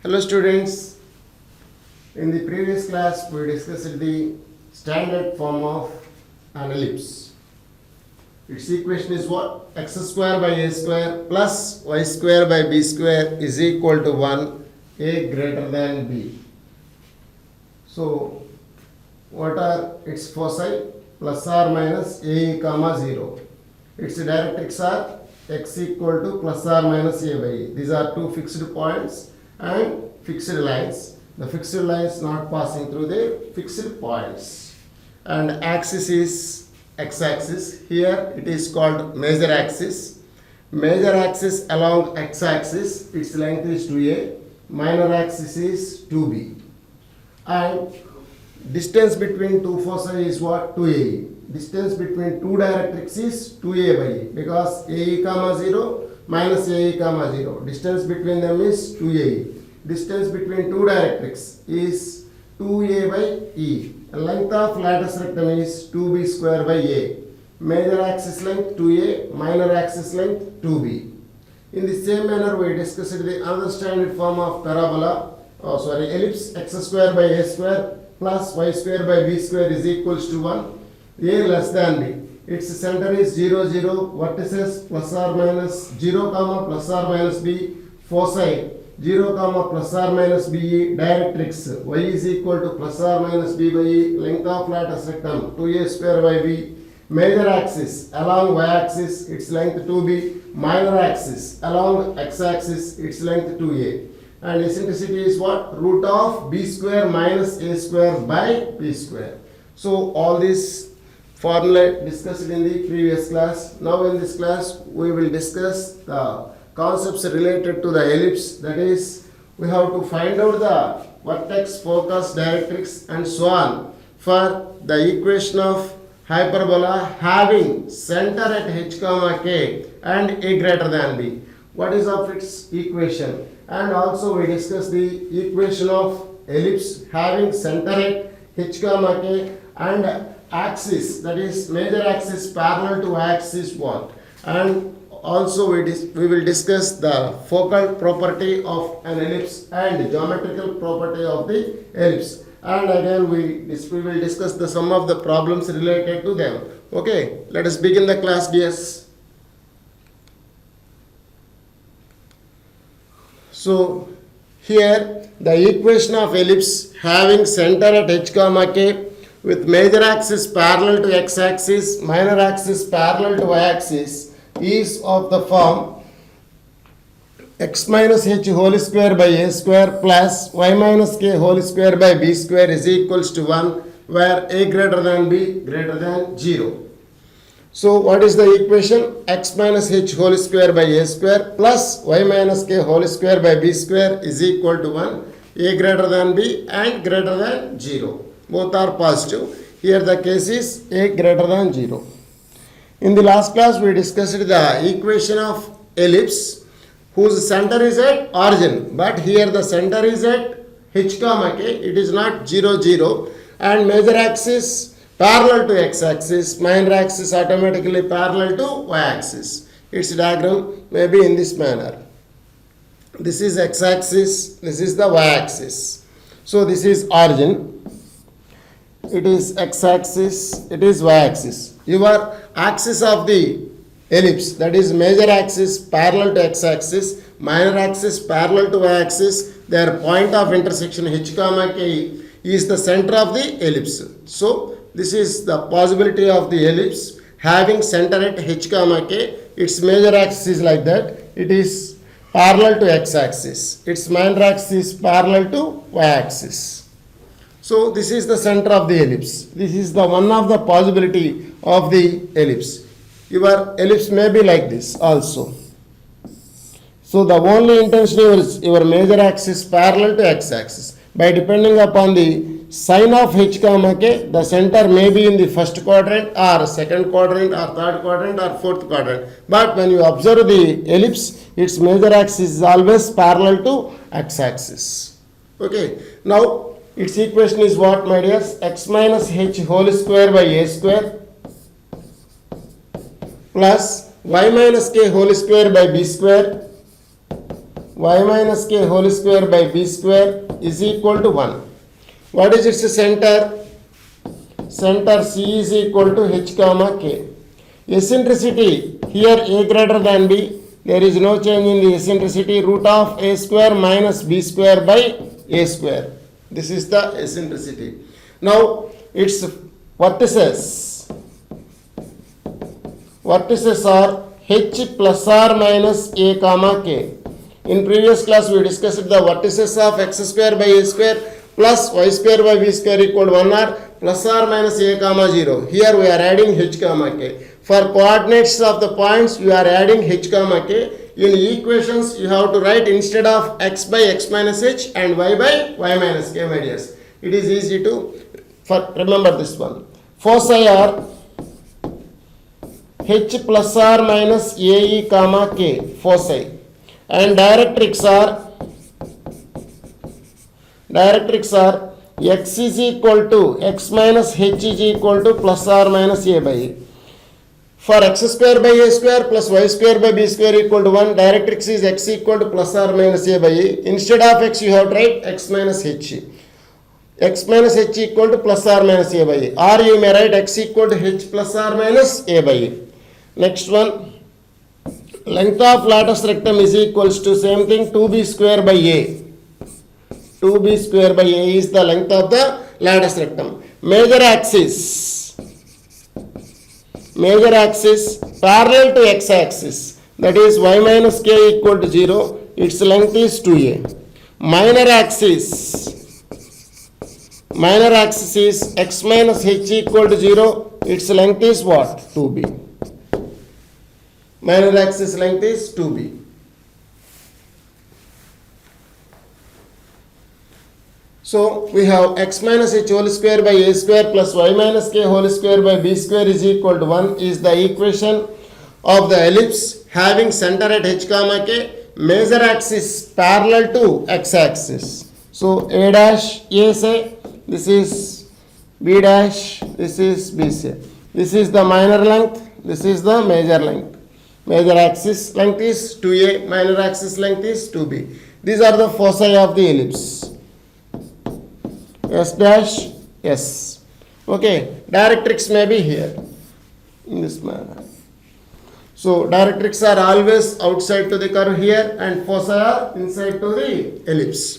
Hello students, in the previous class we discussed the standard form of an ellipse. Its equation is what? X square by a square plus y square by b square is equal to 1, a greater than b. So what are its foci? Plus or minus a comma 0. Its directrix are x equal to plus or minus a by a. These are two fixed points and fixed lines. The fixed lines not passing through the fixed points. And axis is x-axis. Here it is called major axis. Major axis along x-axis, its length is 2a. Minor axis is 2b. And distance between two foci is what? 2a. Distance between two directrix is 2a by a, because a comma 0 minus a comma 0. Distance between them is 2a. Distance between two directrix is 2a by e. The length of latus rectum is 2b square by a. Major axis length 2a, minor axis length 2b. In the same manner we discussed the other standard form of parabola, ellipse. X square by a square plus y square by b square is equals to 1. A less than b. Its center is 0, 0, vertices plus or minus 0, comma plus or minus b, foci 0, comma plus or minus b, directrix y is equal to plus or minus b by e, length of latus rectum 2a square by b, major axis along y-axis its length 2b, minor axis along x-axis its length 2a, and eccentricity is what? Root of b square minus a square by b square. So all these formula discussed in the previous class. Now in this class we will discuss the concepts related to the ellipse. That is, we have to find out the vertex, focus, directrix and so on for the equation of hyperbola having center at h comma k and a greater than b. What is of its equation? And also we discuss the equation of ellipse having center at h comma k and axis, that is major axis parallel to axis what, and also we will discuss the focal property of an ellipse and geometrical property of the ellipse, and again we will discuss the some of the problems related to them. Okay, let us begin the class, dears. So here the equation of ellipse having center at h comma k with major axis parallel to x-axis, minor axis parallel to y-axis is of the form x minus h whole square by a square plus y minus k whole square by b square is equals to 1, where a greater than b greater than 0. So what is the equation? X minus h whole square by a square plus y minus k whole square by b square is equal to 1, a greater than b and greater than 0. Both are positive. Here the case is a greater than 0. In the last class we discussed the equation of ellipse whose center is at origin, but here the center is at h comma k, it is not 0, 0, and major axis parallel to x-axis, minor axis automatically parallel to y-axis. Its diagram may be in this manner. This is x-axis, this is the y-axis. So this is origin. It is x-axis, it is y-axis. Your axis of the ellipse, that is major axis parallel to x-axis, minor axis parallel to y-axis, their point of intersection h comma k is the center of the ellipse. So this is the possibility of the ellipse having center at h comma k. Its major axis is like that. It is parallel to x-axis. Its minor axis is parallel to y-axis. So this is the center of the ellipse. This is the one of the possibility of the ellipse. Your ellipse may be like this also. So the only intention is your major axis parallel to x-axis. By depending upon the sign of h comma k, the center may be in the first quadrant or second quadrant or third quadrant or fourth quadrant. But when you observe the ellipse, its major axis is always parallel to x-axis. Okay. Now its equation is what, my dears? X minus h whole square by a square plus y minus k whole square by b square y minus k whole square by b square is equal to 1. What is its center? Center C is equal to h comma k. Eccentricity here a greater than b. There is no change in the eccentricity. Root of a square minus b square by a square. This is the eccentricity. Now its vertices. Vertices are h plus or minus a comma k. In previous class we discussed the vertices of x square by a square plus y square by b square equal to 1 are plus or minus a comma 0. Here we are adding h comma k. For coordinates of the points you are adding h comma k. In equations you have to write instead of x by x minus h and y by y minus k, my dears. It is easy to remember this one. Foci are h plus or minus ae comma k, foci, and directrix are x is equal to x minus h is equal to plus or minus a by e. For x square by a square plus y square by b square equal to 1, directrix is x equal to plus or minus a by e. Instead of x you have to write x minus h. X minus h equal to plus or minus a by e, or you may write x equal to h plus or minus a by e. Next one, length of latus rectum is equals to same thing 2b square by a. 2b square by a is the length of the latus rectum. Major axis parallel to x axis, that is y minus k equal to 0, its length is 2a. Minor axis is x minus h equal to 0, its length is what? 2b. Minor axis length is 2b. So we have x minus h whole square by a square plus y minus k whole square by b square is equal to 1 is the equation of the ellipse having center at h comma k, major axis parallel to x axis. So a dash a say, this is b dash, this is b say. This is the minor length, this is the major length. Major axis length is 2a, minor axis length is 2b. These are the foci of the ellipse. S dash S. Okay, directrix may be here in this manner. So directrix are always outside to the curve here and foci are inside to the ellipse.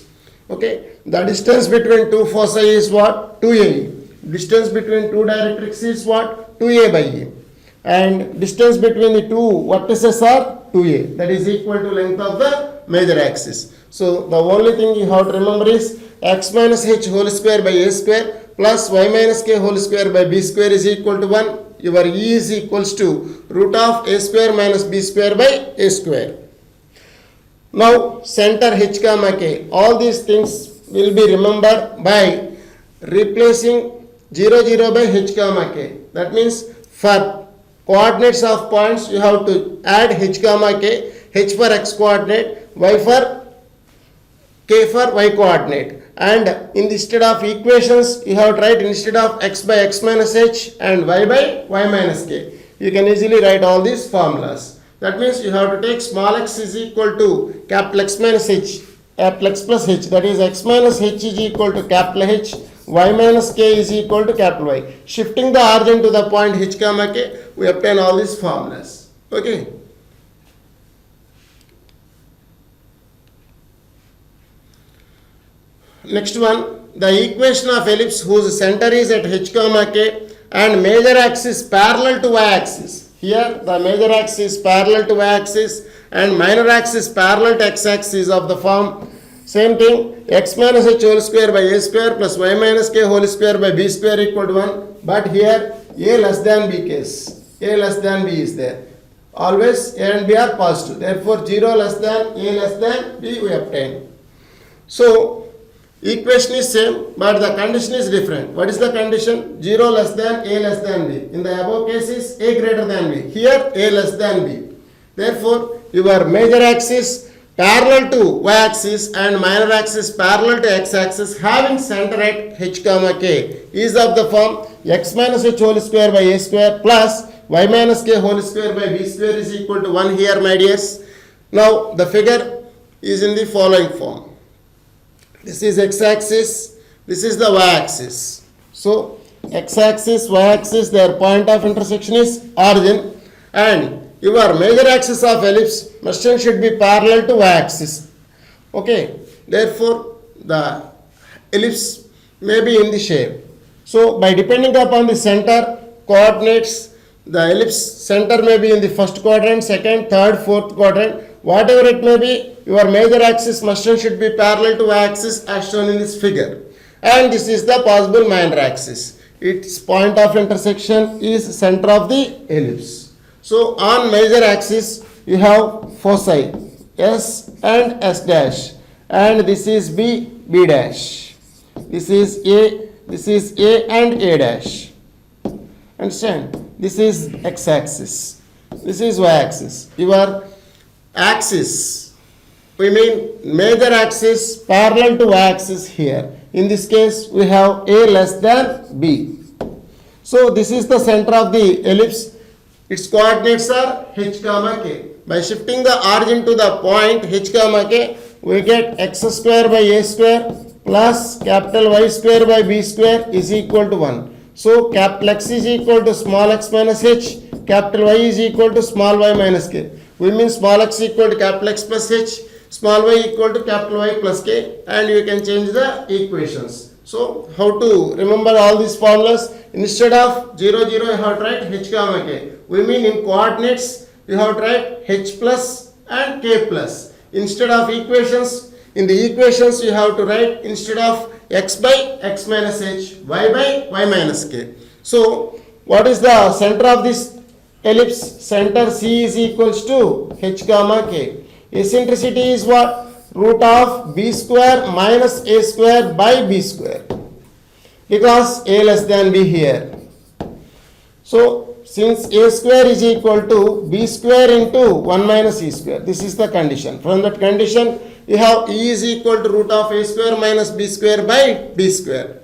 Okay, the distance between two foci is what? 2a. Distance between two directrix is what? 2a by a. And distance between the two vertices are 2a. That is equal to length of the major axis. So the only thing you have to remember is x minus h whole square by a square plus y minus k whole square by b square is equal to 1. Your e is equals to root of a square minus b square by a square. Now center h comma k. All these things will be remembered by replacing 0 0 by h comma k. That means for coordinates of points you have to add h comma k, h for x coordinate, y for k for y coordinate, and instead of equations you have to write instead of x by x minus h and y by y minus k. You can easily write all these formulas. That means you have to take small x is equal to capital X minus h, capital X plus h, that is x minus h is equal to capital H, y minus k is equal to capital Y. Shifting the origin to the point h comma k, we obtain all these formulas. Okay. Next one, the equation of ellipse whose center is at h comma k and major axis parallel to y axis. Here the major axis is parallel to y axis and minor axis parallel to x axis of the form. Same thing, x minus h whole square by a square plus y minus k whole square by b square equal to 1. But here a less than b case, a less than b is there. Always a and b are positive. Therefore 0 less than a less than b we obtain. So equation is same but the condition is different. What is the condition? 0 less than a less than b. In the above cases a greater than b. Here a less than b. Therefore your major axis parallel to y axis and minor axis parallel to x axis having center at h comma k is of the form x minus h whole square by a square plus y minus k whole square by b square is equal to 1 here, my dears. Now the figure is in the following form. This is x-axis, this is the y-axis. So x-axis, y-axis, their point of intersection is origin, and your major axis of ellipse must and should be parallel to y-axis. Okay, therefore the ellipse may be in the shape. So by depending upon the center coordinates, the ellipse center may be in the first quadrant, second, third, fourth quadrant, whatever it may be, your major axis must and should be parallel to y-axis as shown in this figure. And this is the possible minor axis. Its point of intersection is center of the ellipse. So on major axis you have foci S and S dash, and this is B, B dash. This is A and A dash. Understand? This is x-axis. This is y-axis. Your axis, we mean major axis parallel to y-axis here. In this case, we have A less than B. So this is the center of the ellipse. Its coordinates are h comma k. By shifting the origin to the point h comma k, we get x square by a square plus capital Y square by b square is equal to 1. So capital X is equal to small x minus h, capital Y is equal to small y minus k. We mean small x equal to capital X plus h, small y equal to capital Y plus k, and you can change the equations. So how to remember all these formulas? Instead of 0, 0, you have to write h comma k. We mean in coordinates you have to write h plus and k plus. Instead of equations, in the equations you have to write instead of x by x minus h, y by y minus k. So what is the center of this ellipse? Center C is equals to h comma k. Eccentricity is what? Root of b square minus a square by b square, because a less than b here. So since a square is equal to b square into 1 minus e square, this is the condition. From that condition, you have e is equal to root of a square minus b square by b square.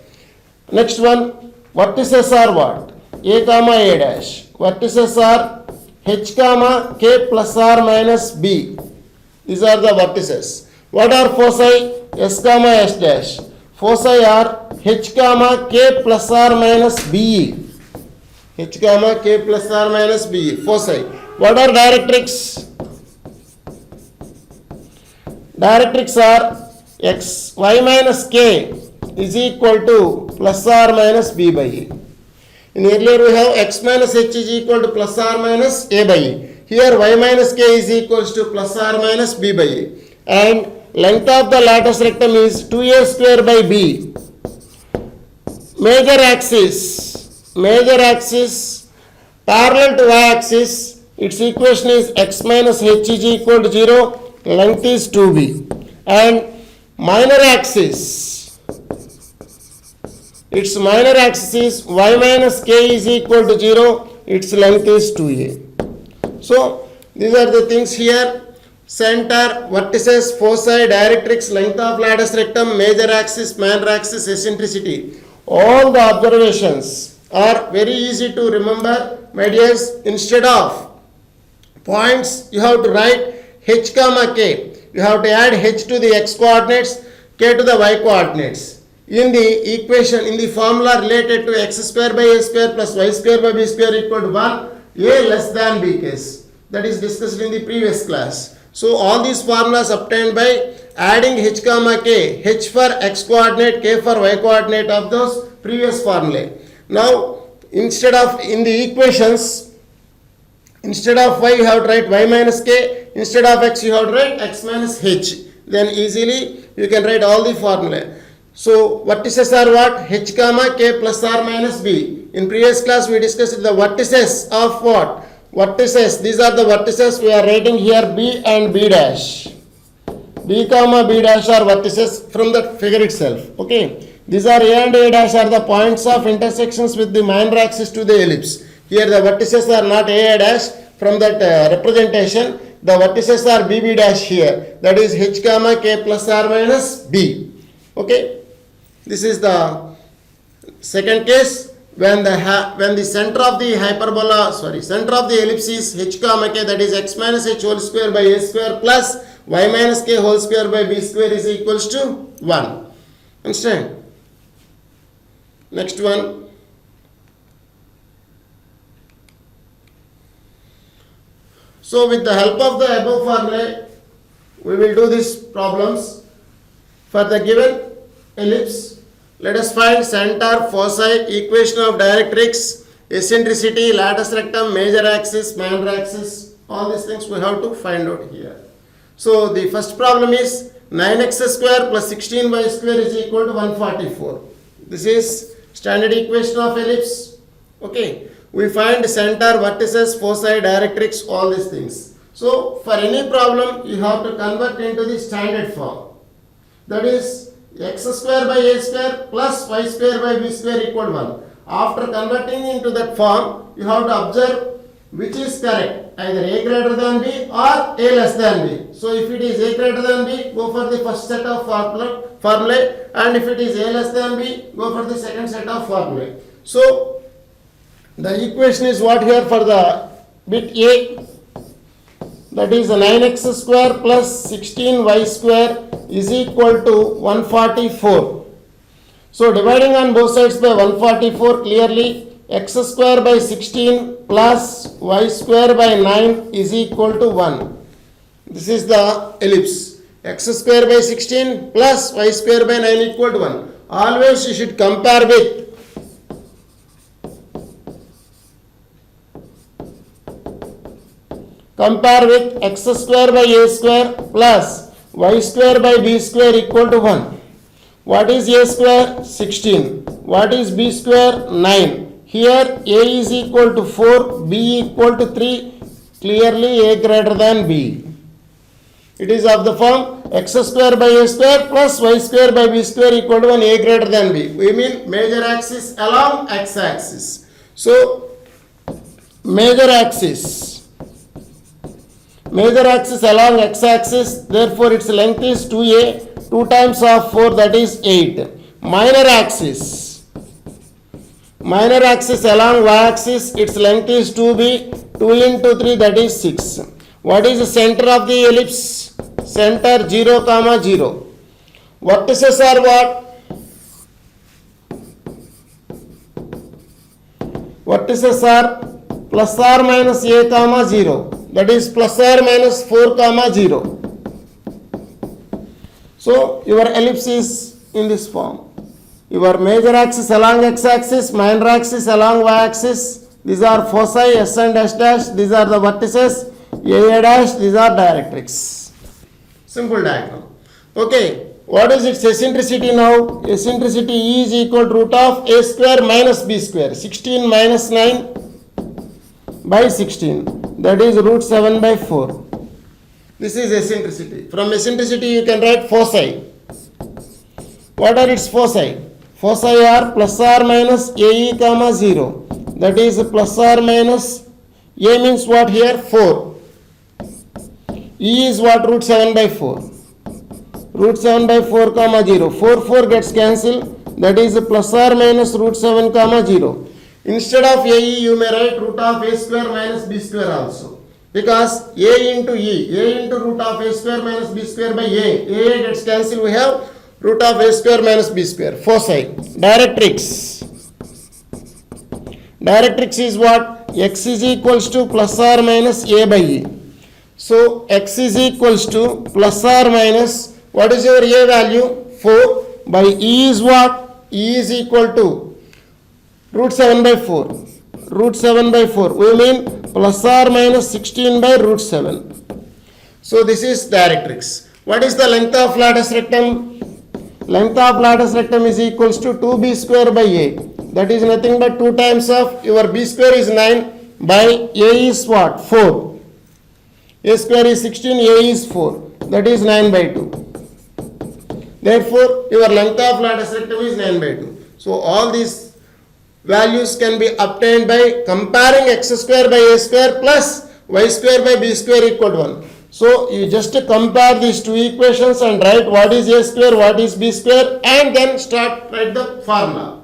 Next one, vertices are what? A comma a dash. Vertices are h comma k plus or minus b. These are the vertices. What are foci? S comma s dash. Foci are h comma k plus or minus b. H comma k plus or minus b. Foci. What are directrix? Directrix are x y minus k is equal to plus or minus b by a. In earlier we have x minus h is equal to plus or minus a by a. Here y minus k is equals to plus or minus b by a. And length of the lattice rectum is 2a square by b. Major axis parallel to y axis, its equation is x minus h is equal to 0, length is 2b. And minor axis, its minor axis is y minus k is equal to 0, its length is 2a. So these are the things here: center, vertices, foci, directrix, length of lattice rectum, major axis, minor axis, eccentricity. All the observations are very easy to remember, my dears. Instead of points, you have to write h comma k. You have to add h to the x coordinates, k to the y coordinates. In the equation, in the formula related to x square by a square plus y square by b square equal to 1, a less than b case. That is discussed in the previous class. So all these formulas obtained by adding h comma k, h for x coordinate, k for y coordinate of those previous formulae. Now instead of in the equations, instead of y you have to write y minus k, instead of x you have to write x minus h. Then easily you can write all the formulae. So vertices are what? H comma k plus or minus b. In previous class we discussed the vertices of what? Vertices, these are the vertices we are writing here, b and b dash. B comma b dash are vertices from the figure itself. Okay. These are a and a dash are the points of intersections with the minor axis to the ellipse. Here the vertices are not a dash. From that representation, the vertices are b b dash here. That is h comma k plus or minus b. Okay. This is the second case. When the center of the center of the ellipse is h comma k, that is x minus h whole square by a square plus y minus k whole square by b square is equals to 1. Understand? Next one. So with the help of the above formula, we will do these problems. For the given ellipse, let us find center, foci, equation of directrix, eccentricity, latus rectum, major axis, minor axis. All these things we have to find out here. So the first problem is 9x square plus 16y square is equal to 144. This is standard equation of ellipse. Okay. We find center, vertices, foci, directrix, all these things. So for any problem, you have to convert into the standard form. That is x square by a square plus y square by b square equal 1. After converting into that form, you have to observe which is correct, either a greater than b or a less than b. So if it is a greater than b, go for the first set of formulae, and if it is a less than b, go for the second set of formulae. So the equation is what here for the bit a, that is 9x square plus 16y square is equal to 144. So dividing on both sides by 144, clearly x square by 16 plus y square by 9 is equal to 1. This is the ellipse. X square by 16 plus y square by 9 equal to 1. Always you should compare with x square by a square plus y square by b square equal to 1. What is a square? 16. What is b square? 9. Here a is equal to 4, b equal to 3. Clearly a greater than b. It is of the form x square by a square plus y square by b square equal to 1, a greater than b. We mean major axis along x axis. So major axis along x axis, therefore its length is 2a, 2 times of 4, that is 8. Minor axis along y axis, its length is 2b, 2 into 3, that is 6. What is the center of the ellipse? Center 0, 0. Vertices are what? Vertices are plus or minus a, 0. That is plus or minus 4, 0. So your ellipse is in this form. Your major axis along x axis, minor axis along y axis. These are foci, s and s dash. These are the vertices, a dash. These are directrix. Simple diagram. Okay. What is its eccentricity now? Eccentricity E is equal to root of a square minus b square. 16 minus 9 by 16. That is root 7 by 4. This is eccentricity. From eccentricity you can write foci. What are its foci? Foci are plus or minus a, 0. That is plus or minus, a means what here? 4. E is what? Root 7 by 4. Root 7 by 4, 0. 4 gets cancelled. That is plus or minus root 7, 0. Instead of a, you may write root of a square minus b square also. Because a into e, a into root of a square minus b square by a gets cancelled. We have root of a square minus b square. Foci. Directrix. Directrix is what? X is equals to plus or minus a by e. So x is equals to plus or minus, what is your a value? 4 by e is what? E is equal to root 7 by 4. Root 7 by 4. We mean plus or minus 16 by root 7. So this is directrix. What is the length of latus rectum? Length of latus rectum is equals to 2b square by a. That is nothing but 2 times of your b square is 9 by a is what? 4. A square is 16, a is 4. That is 9 by 2. Therefore, your length of latus rectum is 9 by 2. So all these values can be obtained by comparing x square by a square plus y square by b square equal to 1. So you just compare these two equations and write what is a square, what is b square, and then write the formula.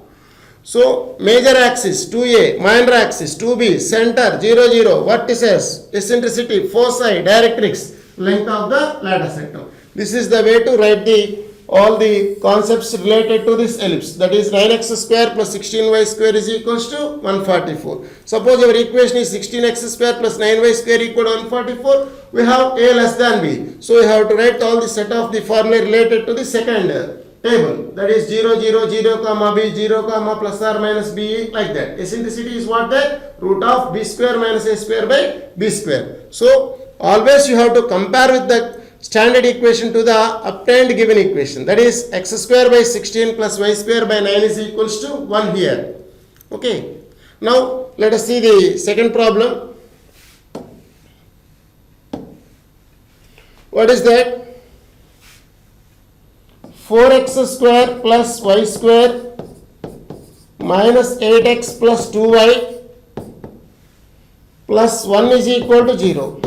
So major axis 2a, minor axis 2b, center 0, 0, vertices, eccentricity, foci, directrix. length of the lattice sector. This is the way to write all the concepts related to this ellipse. That is 9x square plus 16y square is equals to 144. Suppose your equation is 16x square plus 9y square equal to 144. We have a less than b. So we have to write all the set of the formula related to the second table. That is 0, 0, 0, comma b, 0, comma plus or minus b, like that. Eccentricity is what? That root of b square minus a square by b square. So always you have to compare with the standard equation to the obtained given equation. That is x square by 16 plus y square by 9 is equals to 1 here. Okay. Now let us see the second problem. What is that? 4x square plus y square minus 8x plus 2y plus 1 is equal to 0.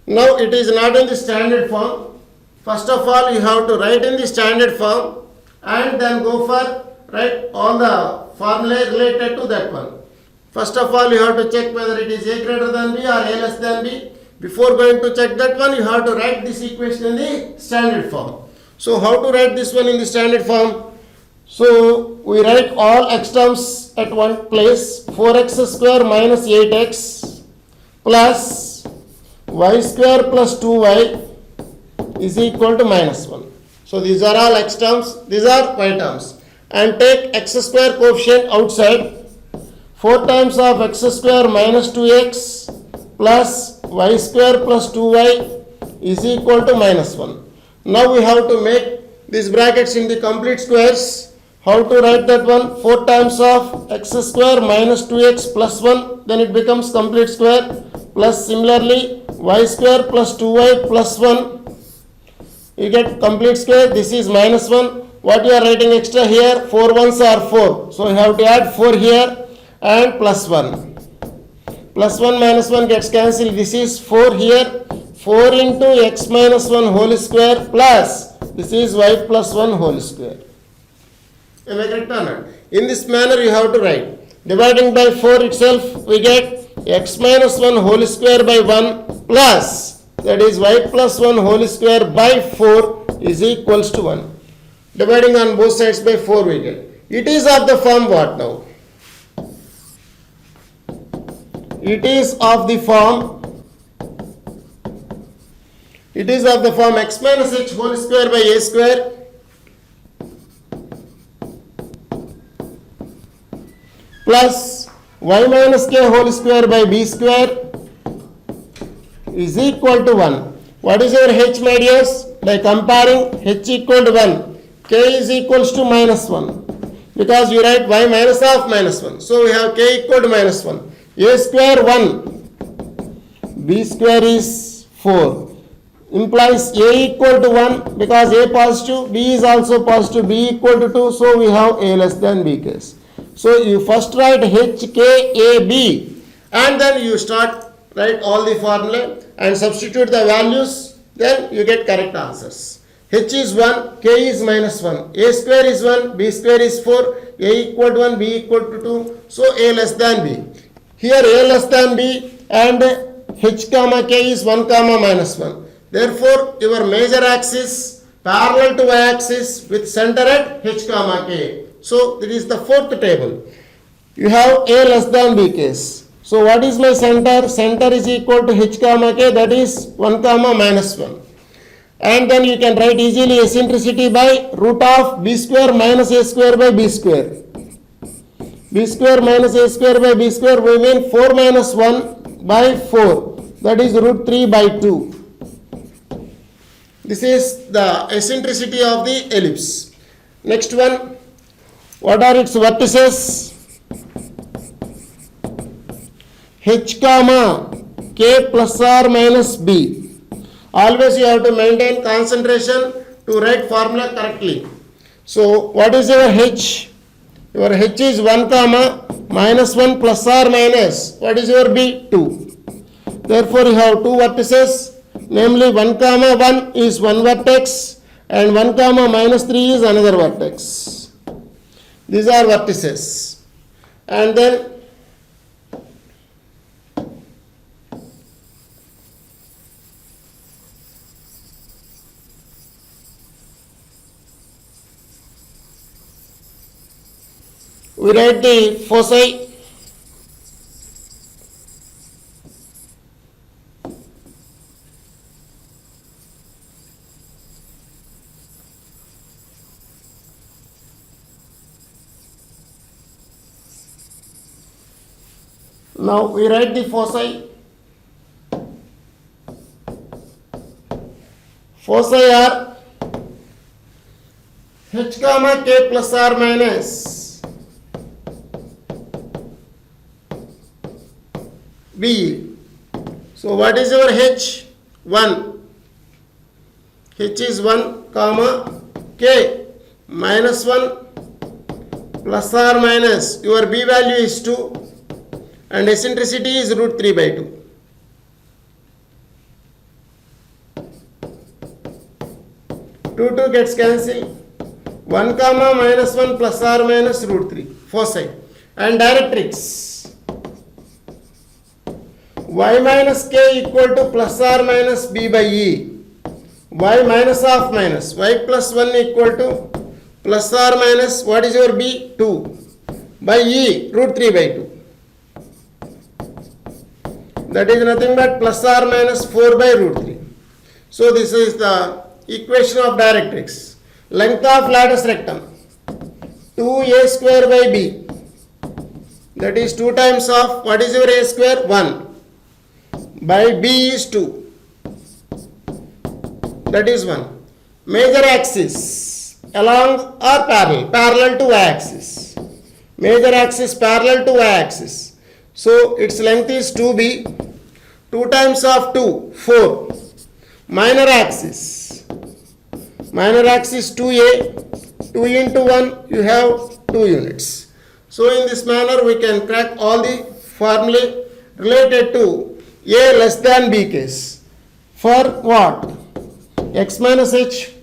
Now it is not in the standard form. First of all, you have to write in the standard form and then go for write all the formula related to that one. First of all, you have to check whether it is a greater than b or a less than b. Before going to check that one, you have to write this equation in the standard form. So how to write this one in the standard form? So we write all x terms at one place. 4x square minus 8x plus y square plus 2y is equal to minus 1. So these are all x terms, these are y terms. And take x square coefficient outside. 4 times of x square minus 2x plus y square plus 2y is equal to minus 1. Now we have to make these brackets in the complete squares. How to write that one? 4 times of x square minus 2x plus 1, then it becomes complete square, plus similarly y square plus 2y plus 1, you get complete square. This is minus 1. What you are writing extra here? 4 ones are 4. So you have to add 4 here and plus 1. Plus 1 minus 1 gets cancelled. This is 4 here. 4 into x minus 1 whole square plus this is y plus 1 whole square. Am I correct or not? In this manner you have to write. Dividing by 4 itself, we get x minus 1 whole square by 1 plus, that is y plus 1 whole square by 4 is equals to 1. Dividing on both sides by 4 we get. It is of the form what now? It is of the form x minus h whole square by a square plus y minus k whole square by b square is equal to 1. What is your h, my dears? By comparing h equal to 1, k is equals to minus 1, because you write y minus of minus 1. So we have k equal to minus 1. A square 1, b square is 4. Implies a equal to 1 because a positive, b is also positive, b equal to 2. So we have a less than b case. So you first write h, k, a, b and then you start write all the formula and substitute the values, then you get correct answers. H is 1, k is minus 1, a square is 1, b square is 4, a equal to 1, b equal to 2, so a less than b. Here a less than b and h comma k is 1 comma minus 1. Therefore your major axis parallel to y-axis with center at h comma k. So that is the fourth table. You have a less than b case. So what is my center? Center is equal to h comma k, that is 1 comma minus 1. And then you can write easily eccentricity by root of b square minus a square by b square. B square minus a square by b square, we mean 4 minus 1 by 4, that is root 3 by 2. This is the eccentricity of the ellipse. Next one, what are its vertices? H comma k plus or minus b. Always you have to maintain concentration to write formula correctly. So what is your h? Your h is 1 comma minus 1 plus or minus. What is your b? 2. Therefore you have two vertices, namely 1 comma 1 is one vertex and 1 comma minus 3 is another vertex. These are vertices. And then we write the foci. Now we write the foci. Foci are h comma k plus or minus b. So what is your h? 1. H is 1 comma k minus 1 plus or minus your b value is 2 and eccentricity is root 3 by 2. Two gets cancelled. 1 comma minus 1 plus or minus root 3. Foci. And directrix. Y minus k equal to plus or minus b by e. Y minus of minus. Y plus 1 equal to plus or minus, what is your b? 2. By e, root 3 by 2. That is nothing but plus or minus 4 by root 3. So this is the equation of directrix. Length of latus rectum 2a square by b, that is 2 times of, what is your a square? 1 by b is 2, that is 1. Major axis along or parallel to y axis. Major axis parallel to y axis. So its length is 2b, 2 times of 2, 4. Minor axis 2a, 2 into 1, you have 2 units. So in this manner we can crack all the formulae related to a less than b case. For what? X minus h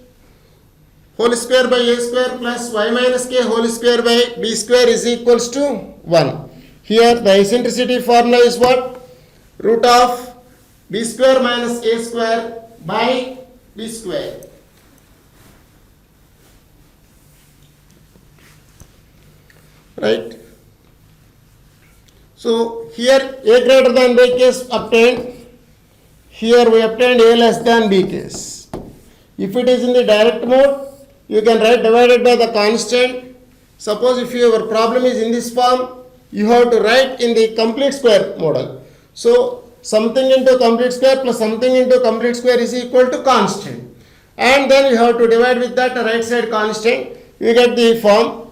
whole square by a square plus y minus k whole square by b square is equals to 1. Here the eccentricity formula is what? Root of b square minus a square by b square. Right? So here a greater than b case obtained. Here we obtained a less than b case. If it is in the direct mode, you can write divided by the constant. Suppose if your problem is in this form, you have to write in the complete square model. So something into complete square plus something into complete square is equal to constant. And then you have to divide with that right side constant. You get the form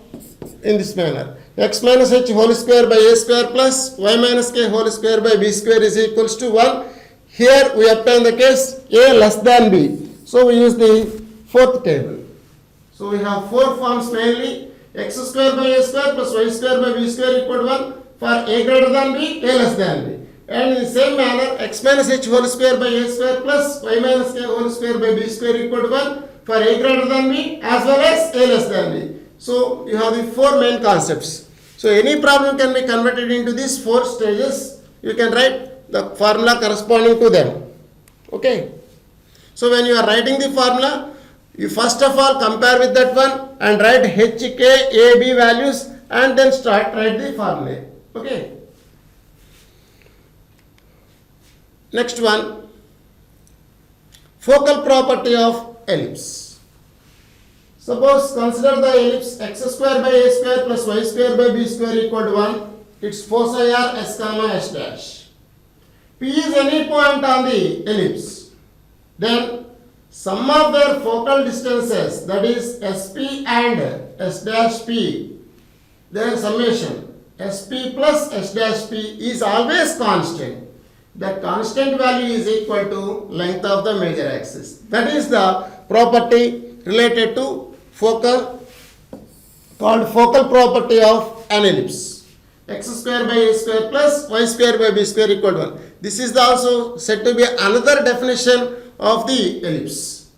in this manner. X minus h whole square by a square plus y minus k whole square by b square is equals to 1. Here we obtain the case a less than b. So we use the fourth table. So we have 4 forms mainly. X square by a square plus y square by b square equal to 1 for a greater than b, a less than b. And in the same manner, x minus h whole square by a square plus y minus k whole square by b square equal to 1 for a greater than b as well as a less than b. So you have the 4 main concepts. So any problem can be converted into these 4 stages. You can write the formula corresponding to them. Okay. So when you are writing the formula, you first of all compare with that one and write h, k, a, b values and then write the formula. Okay. Next one, focal property of ellipse. Suppose consider the ellipse x square by a square plus y square by b square equal to 1. Its foci are s comma s dash. P is any point on the ellipse. Then sum of their focal distances, that is sp and s dash p, their summation sp plus s dash p is always constant. That constant value is equal to length of the major axis. That is the property related to focal, called focal property of an ellipse. X square by a square plus y square by b square equal to 1. This is also said to be another definition of the ellipse.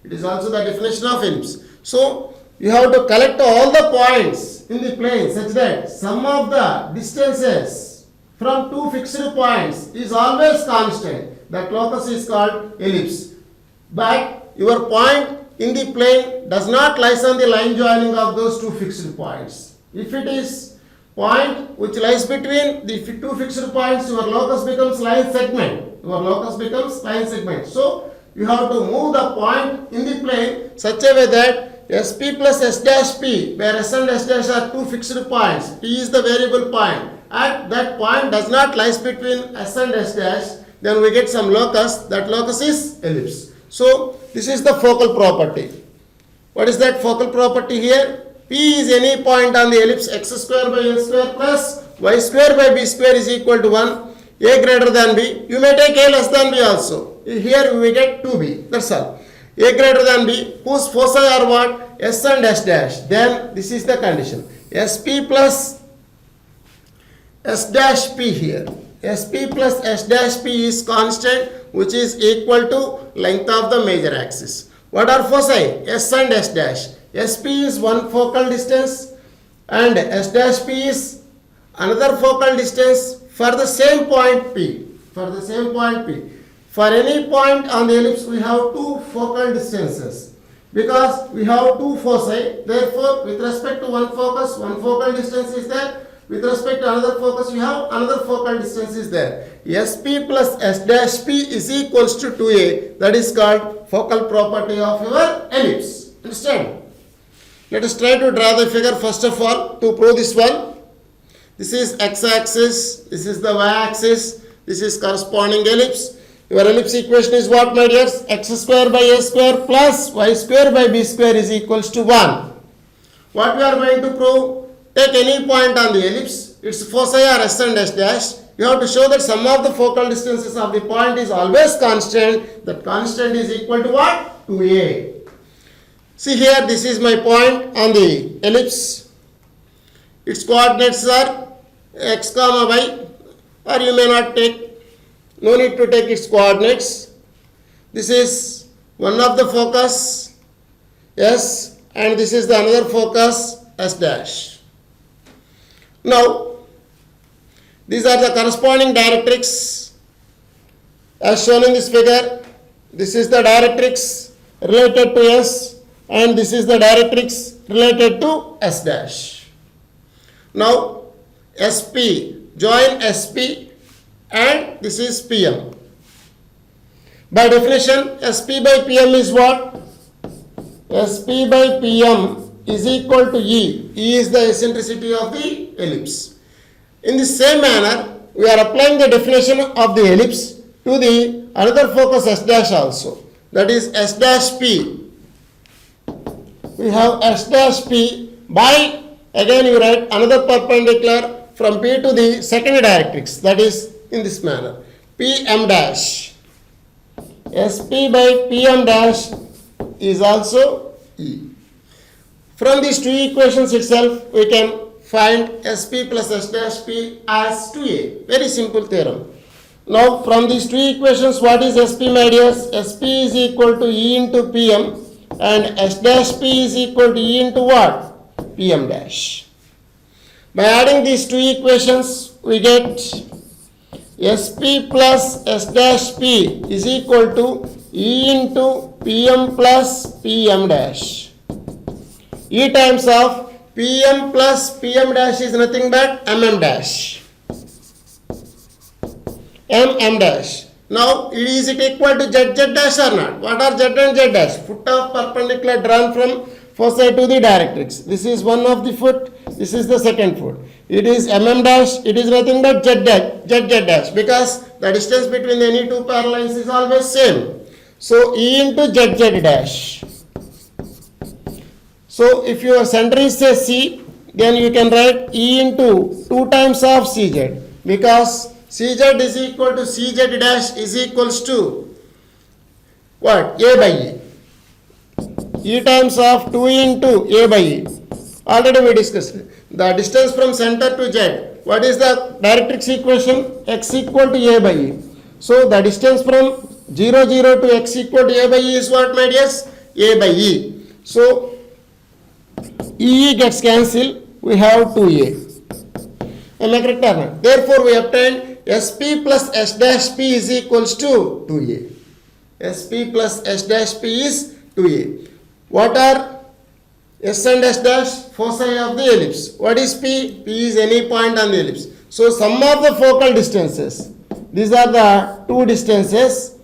It is also the definition of ellipse. So you have to collect all the points in the plane such that sum of the distances from 2 fixed points is always constant. That locus is called ellipse. But your point in the plane does not lies on the line joining of those 2 fixed points. If it is point which lies between the two fixed points, your locus becomes line segment. Your locus becomes line segment. So you have to move the point in the plane such a way that SP plus S dash P, where S and S dash are two fixed points, P is the variable point. At that point does not lies between S and S dash, then we get some locus. That locus is ellipse. So this is the focal property. What is that focal property here? P is any point on the ellipse x square by a square plus y square by b square is equal to 1, a greater than b. You may take a less than b also. Here we get 2b. That's all. A greater than b, whose foci are what? S and S dash. Then this is the condition. SP plus S dash P here. SP plus S dash P is constant, which is equal to length of the major axis. What are foci? S and S dash. SP is one focal distance and S dash P is another focal distance for the same point P. For the same point P. For any point on the ellipse, we have two focal distances. Because we have two foci, therefore, with respect to one focus, one focal distance is there. With respect to another focus, we have another focal distance is there. SP plus S dash P is equals to 2A. That is called focal property of your ellipse. Understand? Let us try to draw the figure first of all to prove this one. This is x-axis, this is the y-axis, this is corresponding ellipse. Your ellipse equation is what, my dears? X square by a square plus y square by b square is equals to 1. What we are going to prove? Take any point on the ellipse, its foci are S and S dash. You have to show that sum of the focal distances of the point is always constant. That constant is equal to what? 2a. See here, this is my point on the ellipse. Its coordinates are x comma y, or you may not take. No need to take its coordinates. This is one of the focus S and this is the another focus S dash. Now, these are the corresponding directrix as shown in this figure. This is the directrix related to S and this is the directrix related to S dash. Now, SP, join SP and this is PM. By definition, SP by PM is what? SP by PM is equal to E. E is the eccentricity of the ellipse. In the same manner, we are applying the definition of the ellipse to the another focus S dash also. That is S dash P. We have S dash P by, again you write another perpendicular from P to the second directrix. That is in this manner. PM dash. SP by PM dash is also E. From these two equations itself, we can find SP plus S dash P as 2A. Very simple theorem. Now, from these two equations, what is SP, my dears? SP is equal to E into PM and S dash P is equal to E into what? PM dash. By adding these two equations, we get SP plus S dash P is equal to E into PM plus PM dash. E times of PM plus PM dash is nothing but MM dash. MM dash. Now, is it equal to Z dash or not? What are Z and Z dash? Foot of perpendicular drawn from foci to the directrix. This is one of the foot. This is the second foot. It is MM dash. It is nothing but Z dash because the distance between any two parallel lines is always same. So, E into Z dash. So, if your center is say C, then you can write E into 2 times of CZ because CZ is equal to CZ dash is equals to what? A by E. E times of 2 into A by E. Already we discussed the distance from center to Z. What is the directrix equation? X equal to A by E. So, the distance from 0, 0 to X equal to A by E is what, my dears? A by E. So, E gets cancelled, we have 2A. Am I correct or not? Therefore, we obtain SP plus S dash P is equals to 2A. SP plus S dash P is 2A. What are S and S dash foci of the ellipse. What is P? P is any point on the ellipse. So sum of the focal distances. These are the two distances.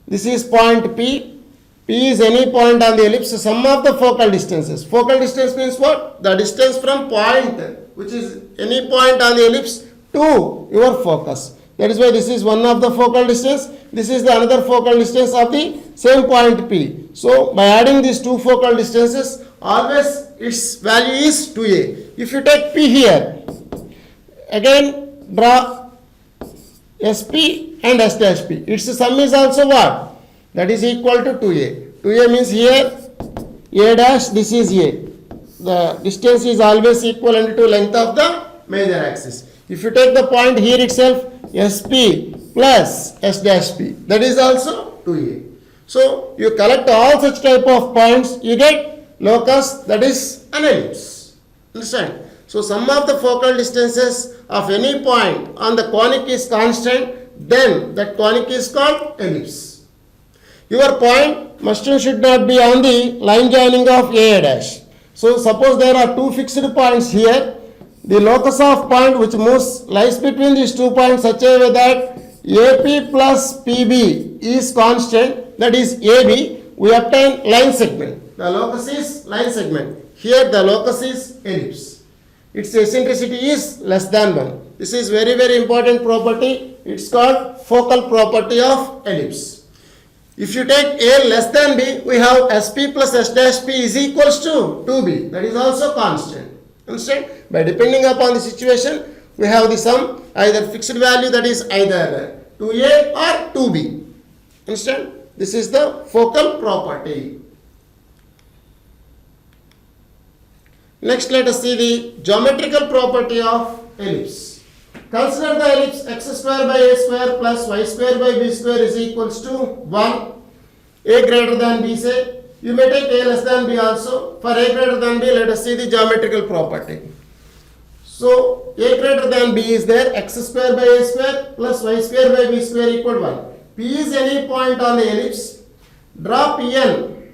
This is point P. P is any point on the ellipse. So sum of the focal distances. Focal distance means what? The distance from point, which is any point on the ellipse, to your focus. That is why this is one of the focal distance. This is the another focal distance of the same point P. So by adding these two focal distances, always its value is 2a. If you take P here, again draw SP and S dash P. Its sum is also what? That is equal to 2a. 2a means here a dash, this is a. The distance is always equivalent to length of the major axis. If you take the point here itself, SP plus S dash P, that is also 2a. So you collect all such type of points, you get locus, that is an ellipse. Understand? So sum of the focal distances of any point on the conic is constant, then that conic is called ellipse. Your point must and should not be on the line joining of A dash. So suppose there are two fixed points here. The locus of point which moves lies between these 2 points such a way that AP plus PB is constant, that is AB, we obtain line segment. The locus is line segment. Here the locus is ellipse. Its eccentricity is less than 1. This is very, very important property. It's called focal property of ellipse. If you take A less than B, we have SP plus S dash P is equals to 2B. That is also constant. Understand? By depending upon the situation, we have the sum either fixed value, that is either 2A or 2B. Understand? This is the focal property. Next, let us see the geometrical property of ellipse. Consider the ellipse x square by a square plus y square by b square is equals to 1. A greater than b, say. You may take a less than b also. For a greater than b, let us see the geometrical property. So a greater than b is there, x square by a square plus y square by b square equal to 1. P is any point on the ellipse. Draw Pn,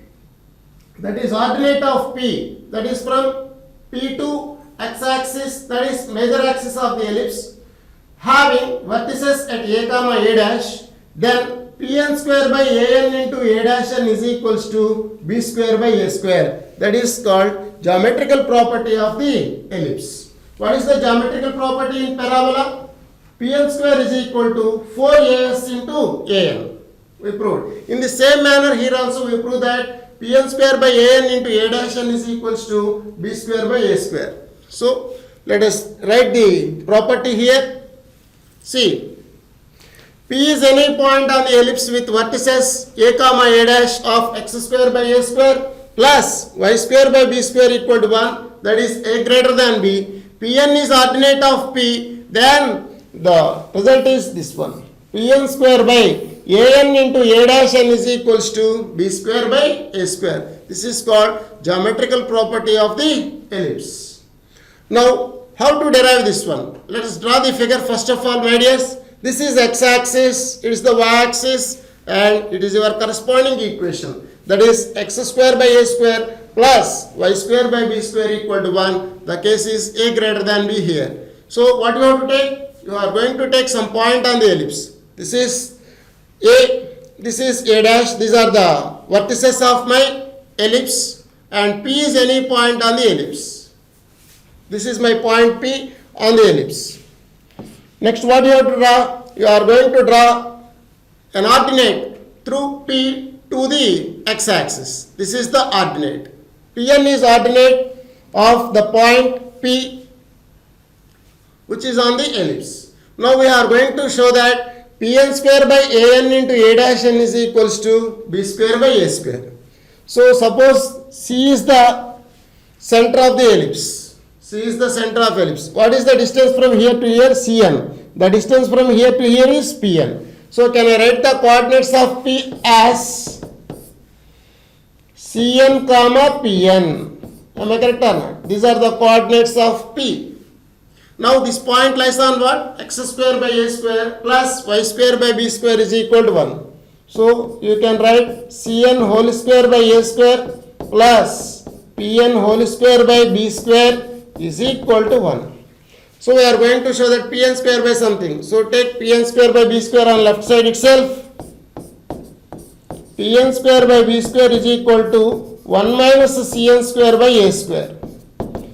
that is ordinate of P, that is from P to x-axis, that is major axis of the ellipse, having vertices at a comma a dash, then Pn square by an into a dash n is equals to b square by a square. That is called geometrical property of the ellipse. What is the geometrical property in parabola? Pn square is equal to 4as into an. We proved. In the same manner here also we prove that Pn square by an into a dash n is equals to b square by a square. So let us write the property here. See, P is any point on the ellipse with vertices a comma a dash of x square by a square plus y square by b square equal to 1, that is a greater than b. Pn is ordinate of P, then the result is this one. Pn square by an into a dash n is equals to b square by a square. This is called geometrical property of the ellipse. Now, how to derive this one? Let us draw the figure first of all, my dears. This is x-axis, it is the y-axis, and it is your corresponding equation. That is x square by a square plus y square by b square equal to 1. The case is a greater than b here. So what you have to take? You are going to take some point on the ellipse. This is a, this is a dash. These are the vertices of my ellipse, and P is any point on the ellipse. This is my point P on the ellipse. Next, what you have to draw? You are going to draw an ordinate through P to the x-axis. This is the ordinate. Pn is ordinate of the point P, which is on the ellipse. Now we are going to show that Pn square by an into a dash n is equals to b square by a square. So suppose C is the center of the ellipse. C is the center of ellipse. What is the distance from here to here? Cn. The distance from here to here is Pn. So can I write the coordinates of P as Cn comma Pn? Am I correct or not? These are the coordinates of P. Now this point lies on what? X square by a square plus y square by b square is equal to 1. So you can write Cn whole square by a square plus Pn whole square by B square is equal to 1. So we are going to show that Pn square by something. So take Pn square by B square on left side itself. Pn square by B square is equal to 1 minus Cn square by A square.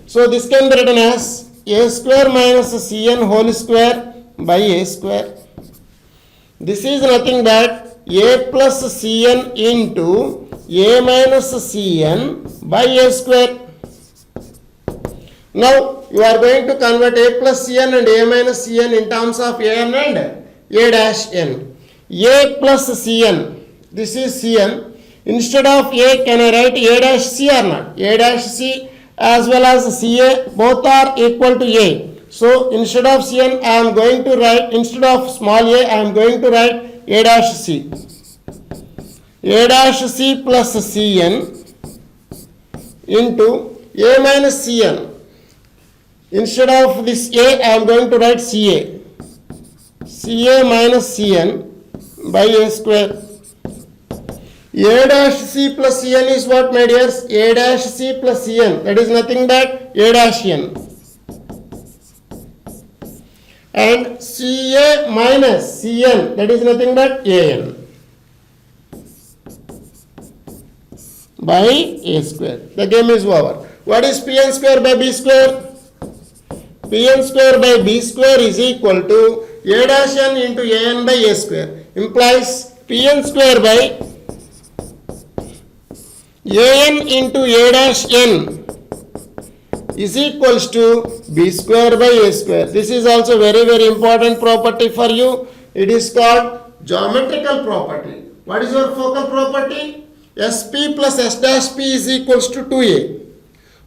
So this can be written as A square minus Cn whole square by A square. This is nothing but A plus Cn into A minus Cn by A square. Now you are going to convert A plus Cn and A minus Cn in terms of An and A dash n. A plus Cn, this is Cn. Instead of A, can I write A dash C or not? A dash C as well as Ca, both are equal to A. So instead of Cn, I am going to write, instead of small a, I am going to write A dash C. A dash C plus Cn into A minus Cn. Instead of this A, I am going to write Ca. Ca minus Cn by A square. A dash C plus Cn is what, my dears? A dash C plus Cn. That is nothing but A dash n. And Ca minus Cn, that is nothing but An by A square. The game is over. What is Pn square by B square? Pn square by B square is equal to A dash n into An by A square. Implies Pn square by An into A dash n is equals to B square by A square. This is also very important property for you. It is called geometrical property. What is your focal property? SP plus S dash P is equals to 2A,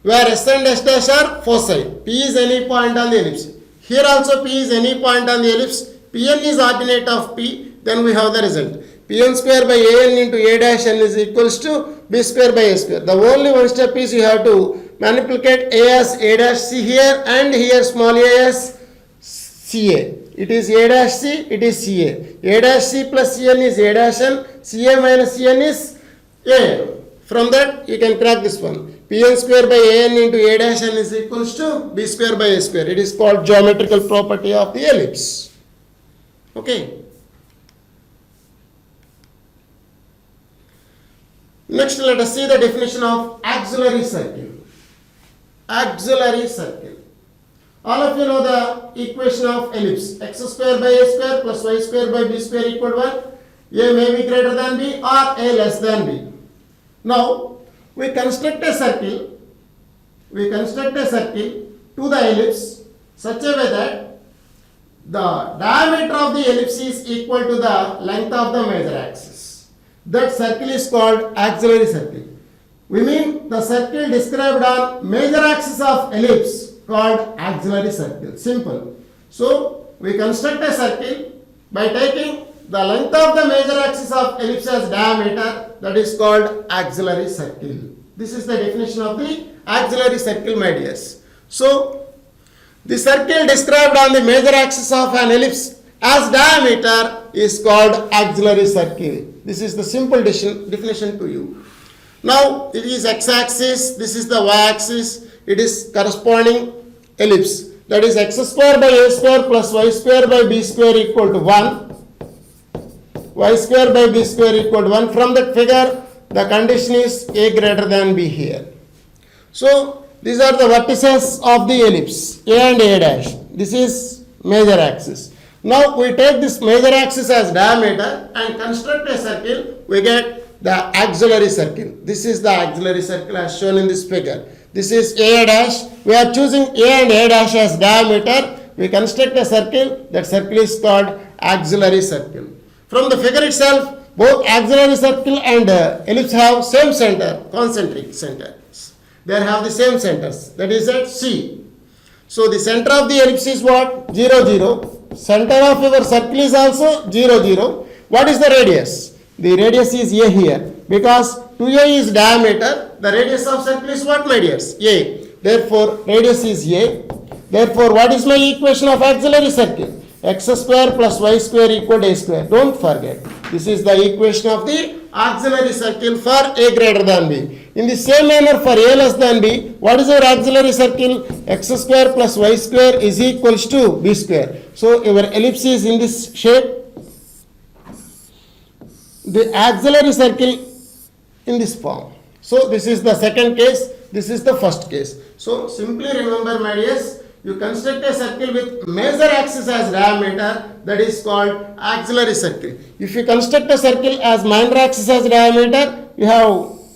where S and S dash are foci. P is any point on the ellipse. Here also P is any point on the ellipse. Pn is ordinate of P. Then we have the result. Pn square by An into A dash n is equals to B square by A square. The only one step is you have to manipulate A as A dash C here and here small a as Ca. It is A dash C, it is Ca. A dash C plus Cn is A dash n. Ca minus Cn is A. From that you can crack this one. Pn square by An into A dash n is equals to B square by A square. It is called geometrical property of the ellipse. Okay. Next, let us see the definition of auxiliary circle. Auxiliary circle. All of you know the equation of ellipse. X square by A square plus Y square by B square equal to 1. A may be greater than B or A less than B. Now, we construct a circle. We construct a circle to the ellipse such a way that the diameter of the ellipse is equal to the length of the major axis. That circle is called auxiliary circle. We mean the circle described on major axis of ellipse called auxiliary circle. Simple. So we construct a circle by taking the length of the major axis of ellipse as diameter. That is called auxiliary circle. This is the definition of the auxiliary circle, my dears. So the circle described on the major axis of an ellipse as diameter is called auxiliary circle. This is the simple definition to you. Now it is x-axis, this is the y-axis, it is corresponding ellipse. That is x square by A square plus Y square by B square equal to 1. Y square by B square equal to 1. From that figure, the condition is A greater than B here. So these are the vertices of the ellipse, A and A dash. This is major axis. Now we take this major axis as diameter and construct a circle. We get the auxiliary circle. This is the auxiliary circle as shown in this figure. This is A dash. We are choosing A and A dash as diameter. We construct a circle. That circle is called auxiliary circle. From the figure itself, both auxiliary circle and ellipse have same center, concentric centers. They have the same centers. That is at C. So the center of the ellipse is what? 0, 0. Center of your circle is also 0, 0. What is the radius? The radius is A here. Because 2A is diameter, the radius of circle is what, my dears? A. Therefore, radius is A. Therefore, what is my equation of auxiliary circle? x square plus y square equal to a square. Don't forget. This is the equation of the auxiliary circle for a greater than b. In the same manner for a less than b, what is our auxiliary circle? X square plus y square is equals to b square. So your ellipse is in this shape. The auxiliary circle in this form. So this is the second case, this is the first case. So simply remember, my dears, you construct a circle with major axis as diameter, that is called auxiliary circle. If you construct a circle as minor axis as diameter, you have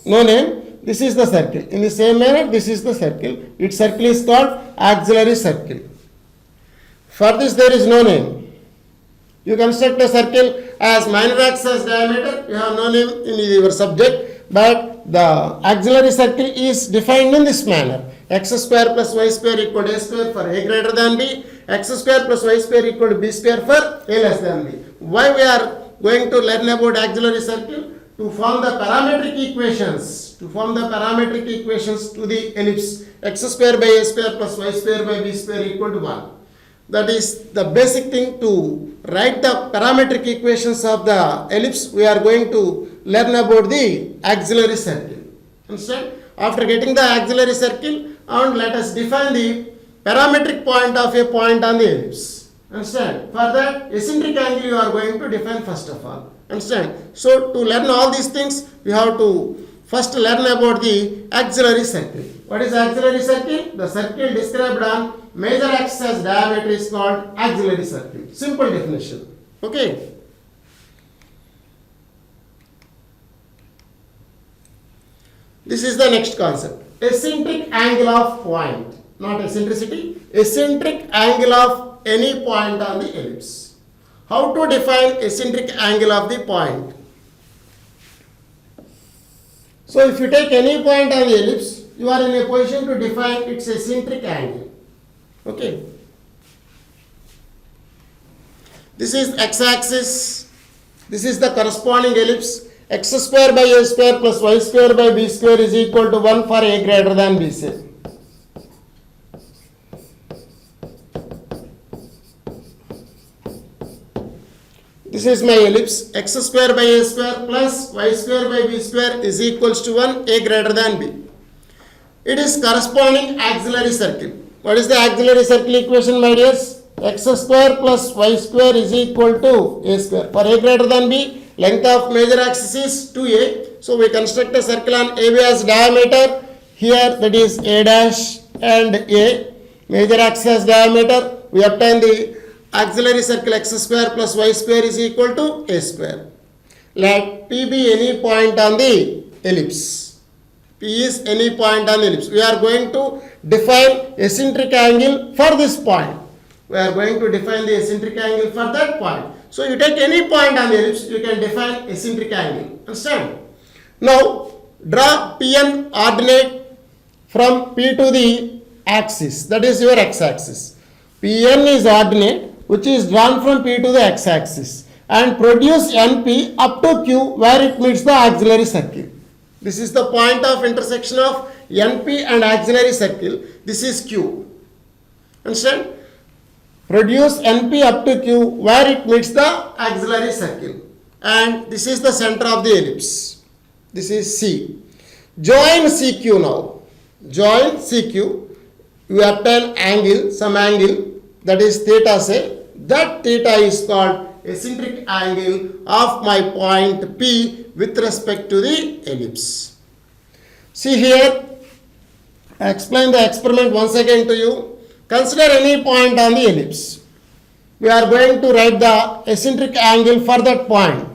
no name. This is the circle. In the same manner, this is the circle. Its circle is called auxiliary circle. For this there is no name. You construct a circle as minor axis as diameter, you have no name in your subject, but the auxiliary circle is defined in this manner. X square plus y square equal to a square for a greater than b, x square plus y square equal to b square for a less than b. Why we are going to learn about auxiliary circle? To form the parametric equations, to the ellipse x square by a square plus y square by b square equal to 1. That is the basic thing. To write the parametric equations of the ellipse, we are going to learn about the auxiliary circle. Understand? After getting the auxiliary circle, and let us define the parametric point of a point on the ellipse. Understand? For that, eccentric angle you are going to define first of all. Understand? So to learn all these things, we have to first learn about the auxiliary circle. What is auxiliary circle? The circle described on major axis as diameter is called auxiliary circle. Simple definition. Okay. This is the next concept. Eccentric angle of point. Not eccentricity. Eccentric angle of any point on the ellipse. How to define eccentric angle of the point? So if you take any point on the ellipse, you are in a position to define its eccentric angle. Okay. This is x-axis. This is the corresponding ellipse. X square by a square plus y square by b square is equal to 1 for a greater than b. Say. This is my ellipse. X square by a square plus y square by b square is equals to 1, a greater than b. It is corresponding auxiliary circle. What is the auxiliary circle equation, my dears? X square plus y square is equal to a square. For a greater than b, length of major axis is 2a. So we construct a circle on AB as diameter. Here that is a dash and a. Major axis as diameter. We obtain the auxiliary circle x square plus y square is equal to a square. Let P be any point on the ellipse. P is any point on the ellipse. We are going to define eccentric angle for this point. We are going to define the eccentric angle for that point. So you take any point on the ellipse, you can define eccentric angle. Understand? Now draw Pn ordinate from P to the axis. That is your x-axis. Pn is ordinate which is drawn from P to the x-axis, and produce NP up to Q where it meets the auxiliary circle. This is the point of intersection of NP and auxiliary circle. This is Q. Understand? Produce NP up to Q where it meets the auxiliary circle, and this is the center of the ellipse. This is C. Join CQ now. Join CQ. You obtain angle, some angle, that is theta say. That theta is called eccentric angle of my point P with respect to the ellipse. See here, I explain the experiment once again to you. Consider any point on the ellipse. We are going to write the eccentric angle for that point.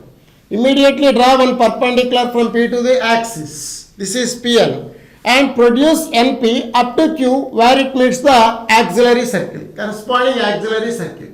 Immediately draw one perpendicular from P to the axis. This is Pn. And produce NP up to Q where it meets the auxiliary circle, corresponding auxiliary circle.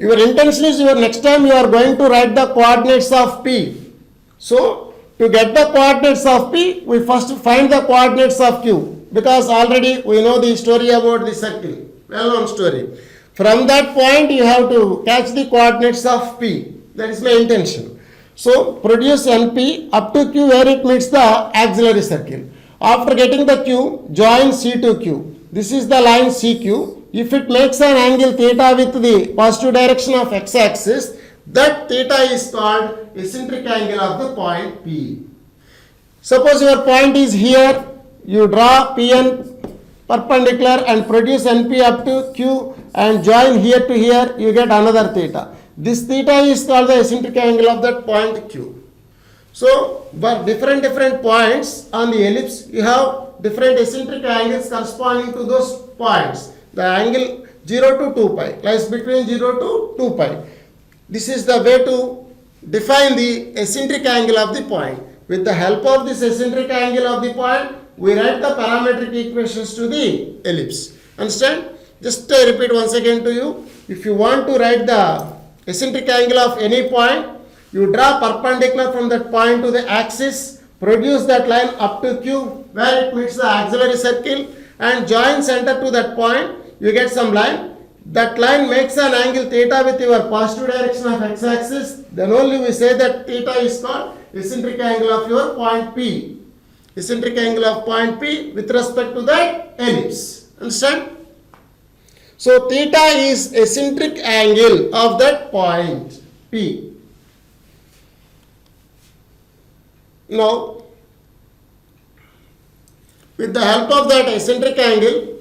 Your intention is next time you are going to write the coordinates of P. So to get the coordinates of P, we first find the coordinates of Q, because already we know the story about the circle, well-known story. From that point you have to catch the coordinates of P. That is my intention. So produce NP up to Q where it meets the auxiliary circle. After getting the Q, join C to Q. This is the line CQ. if it makes an angle theta with the positive direction of x-axis, that theta is called eccentric angle of the point P. Suppose your point is here, you draw Pn perpendicular and produce NP up to Q and join here to here, you get another theta. This theta is called the eccentric angle of that point Q. So, for different points on the ellipse, you have different eccentric angles corresponding to those points. The angle 0 to 2 pi lies between 0 to 2 pi. This is the way to define the eccentric angle of the point. With the help of this eccentric angle of the point, we write the parametric equations to the ellipse. Understand? Just repeat once again to you. If you want to write the eccentric angle of any point, you draw perpendicular from that point to the axis, produce that line up to Q where it meets the auxiliary circle and join center to that point, you get some line. That line makes an angle theta with your positive direction of x-axis, then only we say that theta is called eccentric angle of your point P. Eccentric angle of point P with respect to that ellipse. Understand? So theta is eccentric angle of that point P. Now, with the help of that eccentric angle,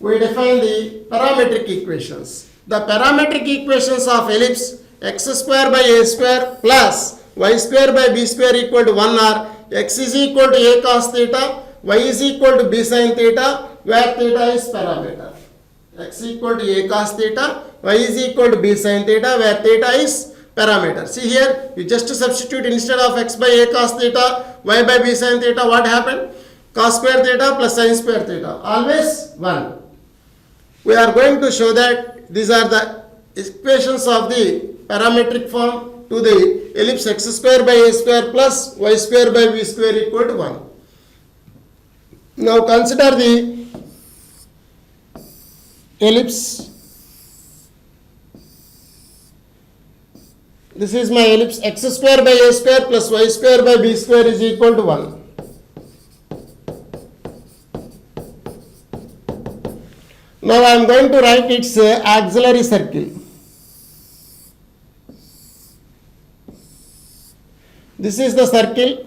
we define the parametric equations. The parametric equations of ellipse x square by a square plus y square by b square equal to 1 are x is equal to a cos theta, y is equal to b sin theta, where theta is parameter. X equal to a cos theta, y is equal to b sin theta, where theta is parameter. See here, you just substitute instead of x by a cos theta, y by b sin theta, what happened? Cos square theta plus sin square theta, always 1. We are going to show that these are the equations of the parametric form to the ellipse x square by a square plus y square by b square equal to 1. Now consider the ellipse. This is my ellipse x square by a square plus y square by b square is equal to 1. Now I am going to write its auxiliary circle. This is the circle.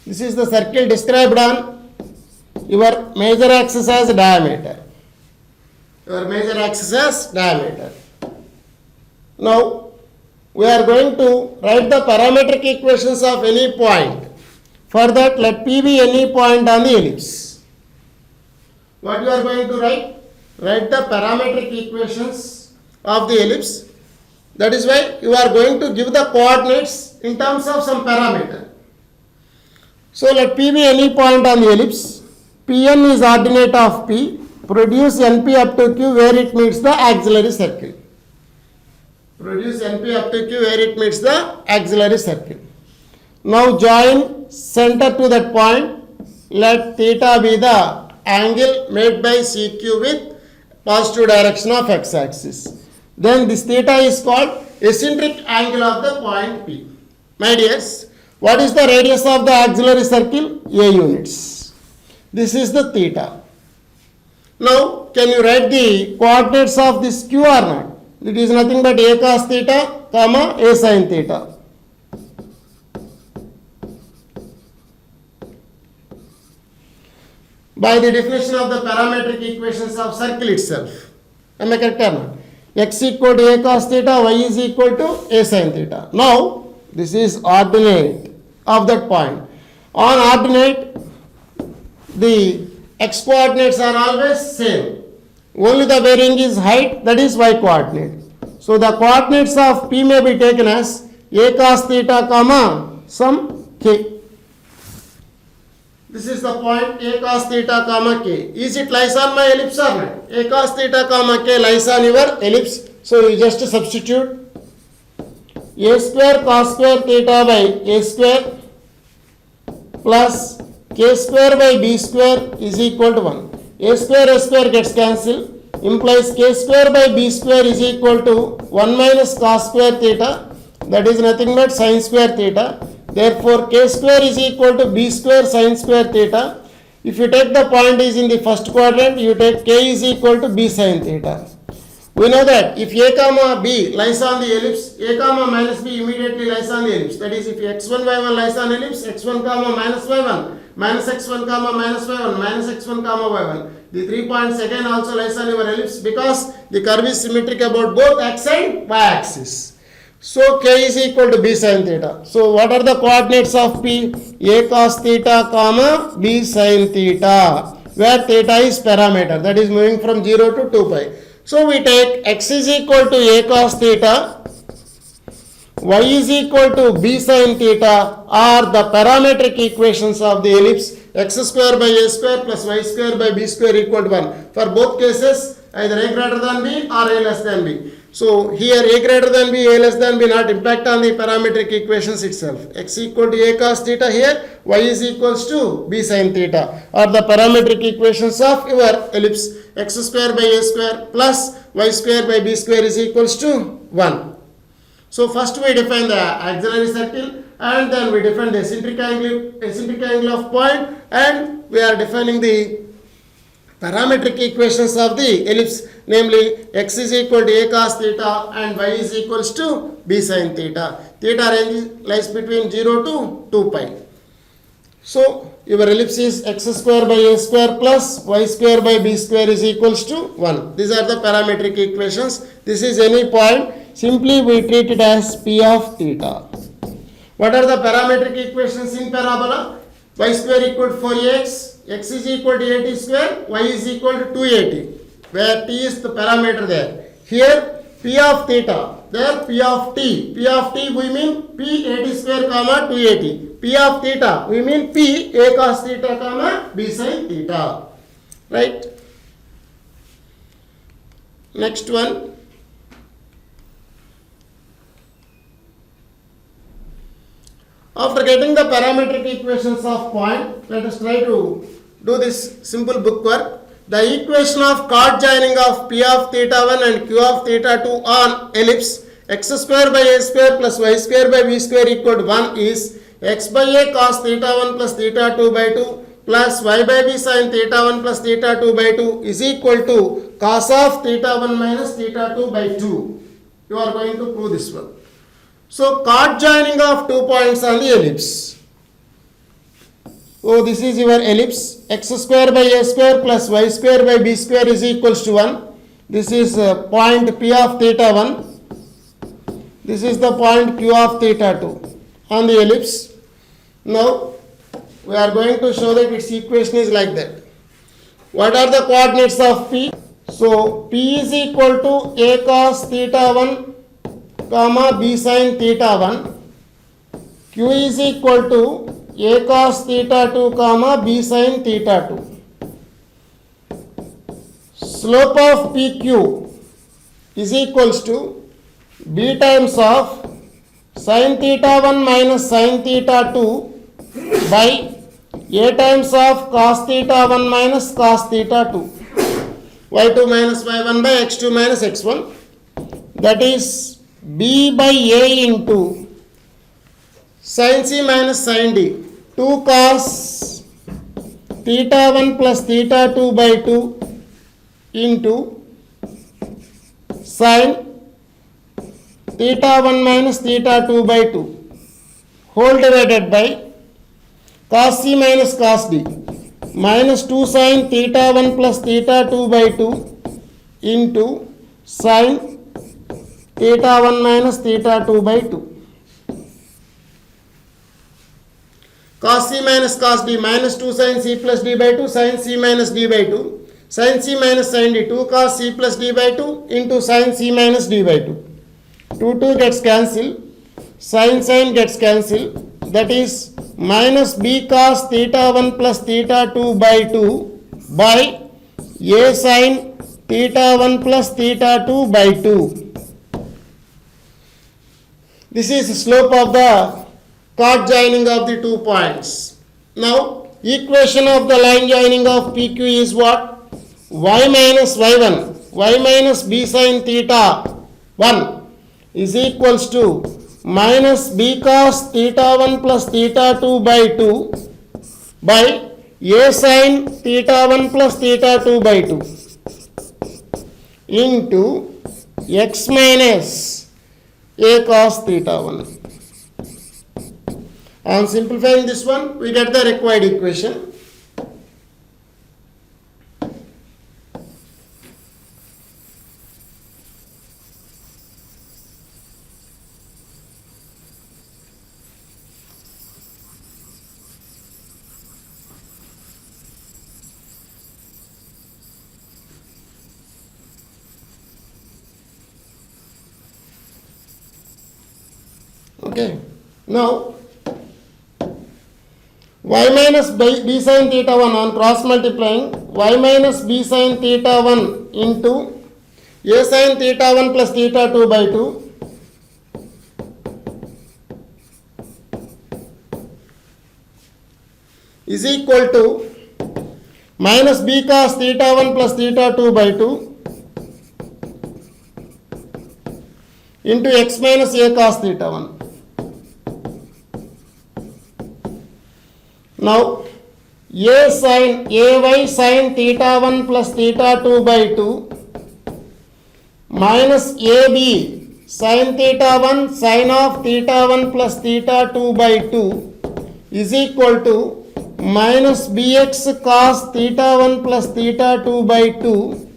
This is the circle described on your major axis as diameter. Your major axis as diameter. Now we are going to write the parametric equations of any point. For that, let P be any point on the ellipse. What you are going to write? Write the parametric equations of the ellipse. That is why you are going to give the coordinates in terms of some parameter. So let P be any point on the ellipse. Pn is ordinate of P. Produce NP up to Q where it meets the auxiliary circle. Produce NP up to Q where it meets the auxiliary circle. Now join center to that point. Let theta be the angle made by CQ with positive direction of x-axis. Then this theta is called eccentric angle of the point P. My dears, what is the radius of the auxiliary circle? A units. This is the theta. Now, can you write the coordinates of this Q or not? It is nothing but a cos theta, comma, a sin theta. By the definition of the parametric equations of circle itself. Am I correct or not? X equal to a cos theta, y is equal to a sin theta. Now, this is ordinate of that point. On ordinate, the x coordinates are always same. Only the varying is height, that is y coordinate. So, the coordinates of P may be taken as a cos theta, comma, some k. This is the point a cos theta, comma k. Is it lies on my ellipse or not? A cos theta, comma k lies on your ellipse. So you just substitute a square cos square theta by a square plus k square by b square is equal to 1. A square gets cancelled. Implies k square by b square is equal to 1 minus cos square theta. That is nothing but sin square theta. Therefore, k square is equal to b square sin square theta. If you take the point is in the first quadrant, you take k is equal to b sin theta. We know that if a comma b lies on the ellipse, a comma minus b immediately lies on the ellipse. That is, if x1 y1 lies on ellipse, x1 comma minus y1 minus x1 comma minus y1 minus x1 comma y1. The 3 points again also lies on your ellipse because the curve is symmetric about both x and y axis. So k is equal to b sin theta. So what are the coordinates of p? A cos theta comma b sin theta, where theta is parameter, that is moving from 0 to 2 pi. So we take x is equal to a cos theta, y is equal to b sin theta are the parametric equations of the ellipse. X square by a square plus y square by b square equal to 1. For both cases, either a greater than b or a less than b. So here a greater than b, a less than b not impact on the parametric equations itself. X equal to a cos theta here, y is equals to b sin theta are the parametric equations of your ellipse. X square by a square plus y square by b square is equals to 1. So first we define the auxiliary circle and then we define the eccentric angle of point, and we are defining the parametric equations of the ellipse, namely x is equal to a cos theta and y is equals to b sin theta. Theta range lies between 0 to 2 pi. So your ellipse is x square by a square plus y square by b square is equals to 1. These are the parametric equations. This is any point. Simply we treat it as p of theta. What are the parametric equations in parabola? Y square equal to 4ax, x is equal to 80 square, y is equal to 280, where t is the parameter there. Here p of theta, there p of t we mean p 80 square comma 280. P of theta we mean p a cos theta comma b sin theta. Right? Next one. After getting the parametric equations of point, let us try to do this simple bookwork. The equation of chord joining of p of theta 1 and q of theta 2 on ellipse x square by a square plus y square by b square equal to 1 is x by a cos theta 1 plus theta 2 by 2 plus y by b sin theta 1 plus theta 2 by 2 is equal to cos of theta 1 minus theta 2 by 2. You are going to prove this one. So chord joining of 2 points on the ellipse. So this is your ellipse. X square by a square plus y square by b square is equals to 1. This is point P of theta 1. This is the point Q of theta 2 on the ellipse. Now we are going to show that its equation is like that. What are the coordinates of P? So P is equal to a cos theta 1 comma b sin theta 1. Q is equal to a cos theta 2 comma b sin theta 2. Slope of PQ is equals to b times of sin theta 1 minus sin theta 2 by a times of cos theta 1 minus cos theta 2. y2 minus y1 by x2 minus x1. That is b by a into sin c minus sin d. 2 cos theta 1 plus theta 2 by 2 into sin theta 1 minus theta 2 by 2 whole divided by cos c minus cos d minus 2 sin theta 1 plus theta 2 by 2 into sin theta 1 minus theta 2 by 2. Cos c minus cos d minus 2 sin c plus d by 2 sin c minus d by 2 sin c minus sin d 2 cos c plus d by 2 into sin c minus d by 2. 2 gets cancelled, sin gets cancelled, that is minus b cos theta 1 plus theta 2 by 2 by a sin theta 1 plus theta 2 by 2. This is the slope of the chord joining of the 2 points. Now, equation of the line joining of PQ is what? Y minus y1, y minus b sin theta 1 is equals to minus b cos theta 1 plus theta 2 by 2 by a sin theta 1 plus theta 2 by 2 into x minus a cos theta 1. On simplifying this one, we get the required equation. Okay, now y minus b sin theta 1 on cross multiplying y minus b sin theta 1 into a sin theta 1 plus theta 2 by 2 is equal to minus b cos theta 1 plus theta 2 by 2 into x minus a cos theta 1. Now, ay sin theta 1 plus theta 2 by 2 minus ab sin theta 1 sin of theta 1 plus theta 2 by 2 is equal to minus bx cos theta 1 plus theta 2 by 2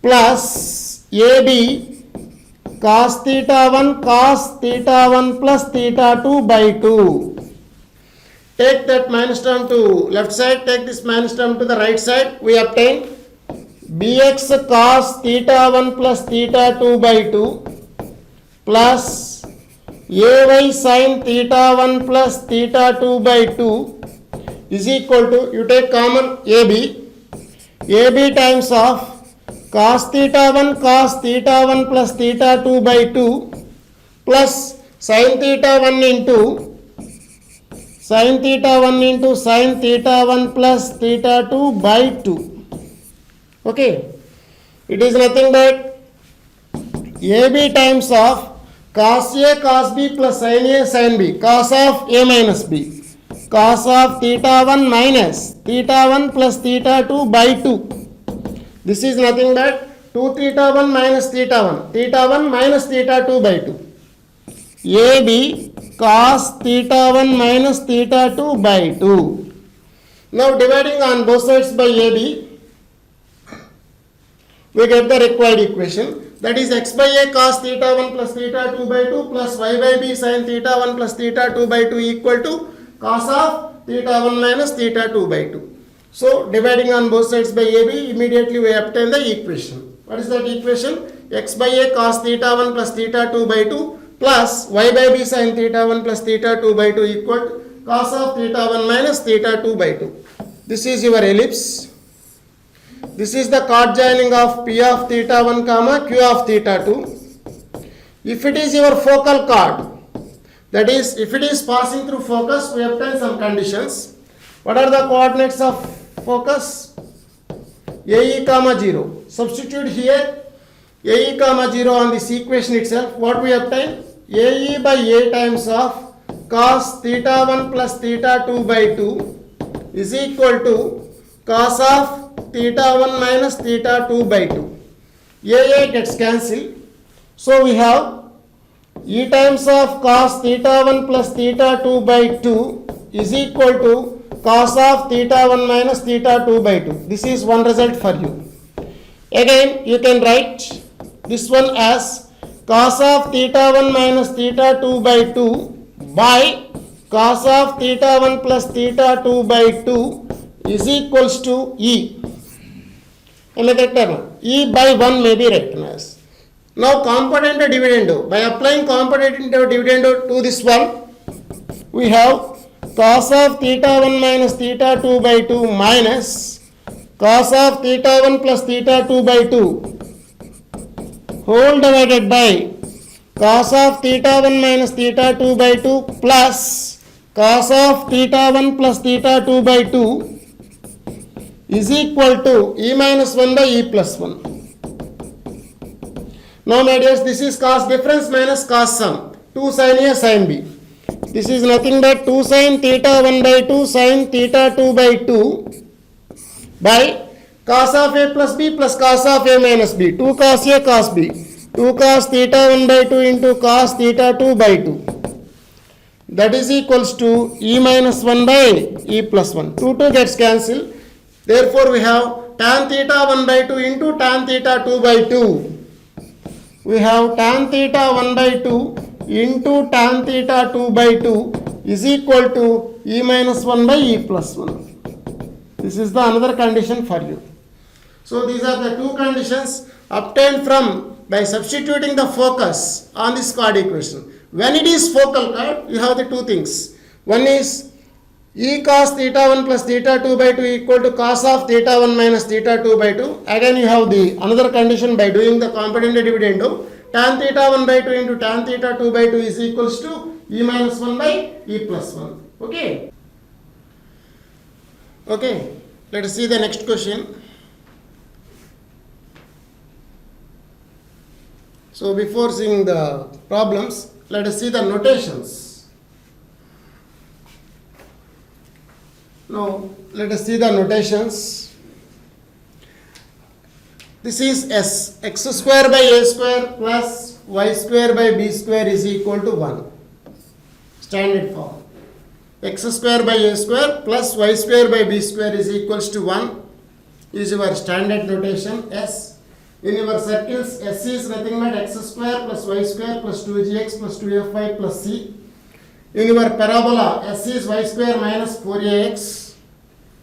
plus ab cos theta 1 plus theta 2 by 2. Take that minus term to left side, take this minus term to the right side. We obtain bx cos theta 1 plus theta 2 by 2 plus ay sin theta 1 plus theta 2 by 2 is equal to, you take common ab times of cos theta 1 plus theta 2 by 2 plus sin theta 1 into sin theta 1 plus theta 2 by 2. Okay, it is nothing but ab times of cos a cos b plus sin a sin b, cos of a minus b, cos of theta 1 minus theta 1 plus theta 2 by 2. This is nothing but 2 theta 1 minus theta 1 minus theta 2 by 2. ab cos theta 1 minus theta 2 by 2. Now dividing on both sides by ab, we get the required equation, that is x by a cos theta 1 plus theta 2 by 2 plus y by b sin theta 1 plus theta 2 by 2 equal to cos of theta 1 minus theta 2 by 2. So dividing on both sides by ab, immediately we obtain the equation. What is that equation? X by a cos theta 1 plus theta 2 by 2 plus y by b sin theta 1 plus theta 2 by 2 equal to cos of theta 1 minus theta 2 by 2. This is your ellipse. This is the chord joining of P of theta 1 comma Q of theta 2. If it is your focal chord, that is, if it is passing through focus, we obtain some conditions. What are the coordinates of focus? AE comma 0. Substitute here AE comma 0 on this equation itself. What we obtain? AE by A times of cos theta 1 plus theta 2 by 2 is equal to cos of theta 1 minus theta 2 by 2. AA gets cancelled. So we have E times of cos theta 1 plus theta 2 by 2 is equal to cos of theta 1 minus theta 2 by 2. This is one result for you. Again, you can write this one as cos of theta 1 minus theta 2 by 2 by cos of theta 1 plus theta 2 by 2 is equals to E. Another term, E by 1 may be written as. Now component dividendo. By applying component dividendo to this one, we have cos of theta 1 minus theta 2 by 2 minus cos of theta 1 plus theta 2 by 2 whole divided by cos of theta 1 minus theta 2 by 2 plus cos of theta 1 plus theta 2 by 2 is equal to E minus 1 by E plus 1. Now my dears, this is cos difference minus cos sum, 2 sin A sin B. This is nothing but 2 sin theta 1 by 2 sin theta 2 by 2 by cos of a plus b plus cos of a minus b. 2 cos a cos b. 2 cos theta 1 by 2 into cos theta 2 by 2. That is equals to e minus 1 by e plus 1. 2 gets cancelled. Therefore, we have tan theta 1 by 2 into tan theta 2 by 2. We have tan theta 1 by 2 into tan theta 2 by 2 is equal to e minus 1 by e plus 1. This is the another condition for you. So these are the two conditions obtained from by substituting the focus on this chord equation. When it is focal chord, you have the two things. One is e cos theta 1 plus theta 2 by 2 equal to cos of theta 1 minus theta 2 by 2. Again you have the another condition by doing the component dividendo. Tan theta 1 by 2 into tan theta 2 by 2 is equals to e minus 1 by e plus 1. Okay. Okay. Let us see the next question. So before seeing the problems, let us see the notations. Now, let us see the notations. This is S. X square by A square plus Y square by B square is equal to 1. Standard form. X square by A square plus Y square by B square is equals to 1 is your standard notation S. In your circles, S is nothing but x square plus y square plus 2gx plus 2fy plus c. In your parabola, S is y square minus 4ax.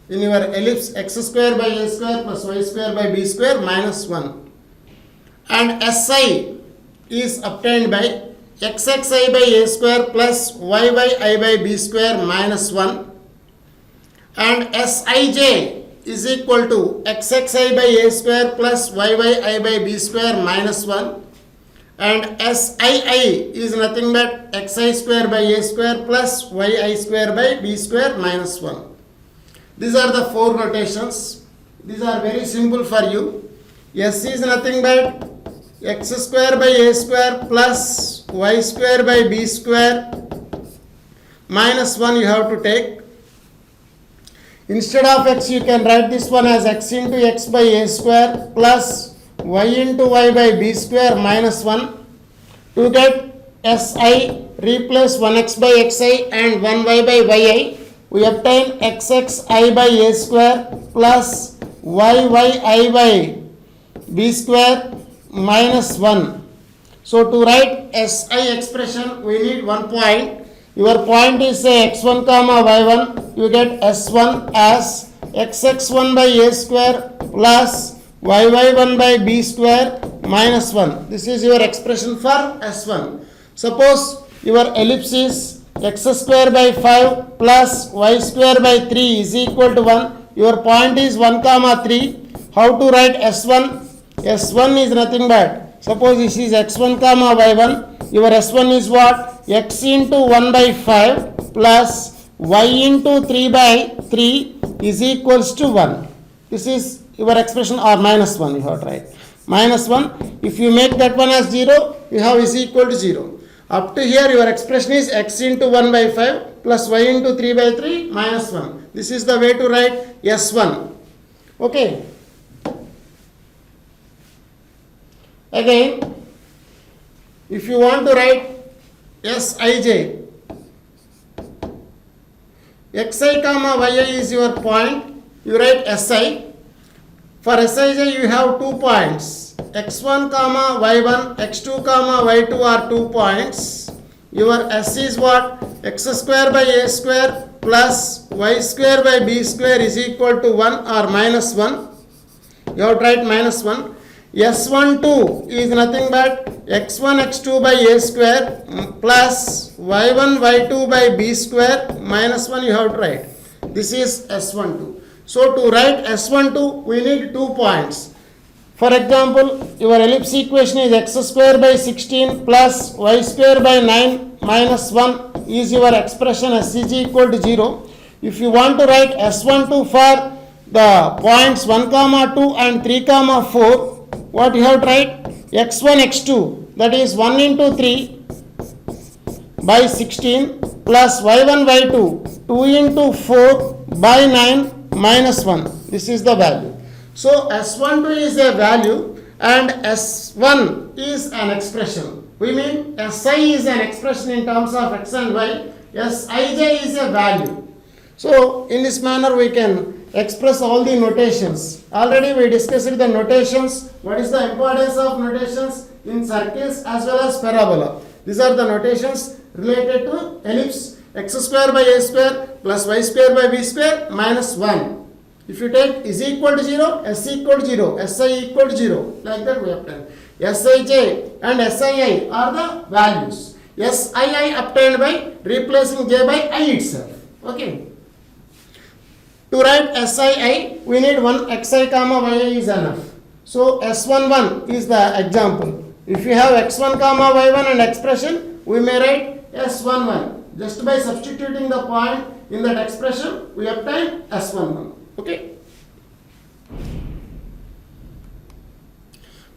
In your ellipse, x square by a square plus y square by b square minus 1. And Si is obtained by xxi by a square plus yi by b square minus 1. And Sij is equal to xxi by a square plus yi by b square minus 1. And Sii is nothing but xi square by a square plus yi square by b square minus 1. These are the four notations. These are very simple for you. S is nothing but x square by a square plus y square by b square minus 1 you have to take. Instead of x, you can write this one as x into x by a square plus y into y by b square minus 1. To get Si, replace 1x by xi and 1y by yi. We obtain xxi by a square plus yyi by b square minus 1. So to write Si expression, we need 1 point. Your point is say x1 comma y1, you get S1 as xx1 by a square plus yy1 by b square minus 1. This is your expression for S1. Suppose your ellipse is x square by 5 plus y square by 3 is equal to 1. Your point is 1 comma 3. How to write S1? S1 is nothing but, suppose this is x1 comma y1, your S1 is what? X into 1 by 5 plus y into 3 by 3 is equals to 1. This is your expression, or minus 1 you have to write. Minus 1, if you make that one as 0, you have is equal to 0. Up to here your expression is x into 1 by 5 plus y into 3 by 3 minus 1. This is the way to write S1. Okay. Again, if you want to write Sij, xi comma yi is your point, you write Si. For Sij you have 2 points, x1 comma y1, x2 comma y2 are 2 points. Your S is what? X square by a square plus y square by b square is equal to 1 or minus 1. You have to write minus 1. S12 is nothing but x1 x2 by a square plus y1 y2 by b square minus 1 you have to write. This is S12. So to write S12 we need 2 points. For example, your ellipse equation is x square by 16 plus y square by 9 minus 1 is your expression S is equal to 0. If you want to write S12 for the points 1 comma 2 and 3 comma 4, what you have to write? X1 x2, that is 1 into 3 by 16 plus y1 y2 2 into 4 by 9 minus 1. This is the value. So S12 is a value and S1 is an expression. We mean Si is an expression in terms of x and y. Sij is a value. So in this manner we can express all the notations. Already we discussed the notations. What is the importance of notations in circles as well as parabola? These are the notations related to ellipse. X square by a square plus y square by b square minus 1. If you take is equal to 0, s equal to 0, si equal to 0, like that we obtain. Sij and Sii are the values. Sii obtained by replacing j by I itself. Okay. To write Sii, we need one xi comma yi is enough. So S11 is the example. If you have x1 comma y1 and expression, we may write S11. Just by substituting the point in that expression, we obtain S11. Okay.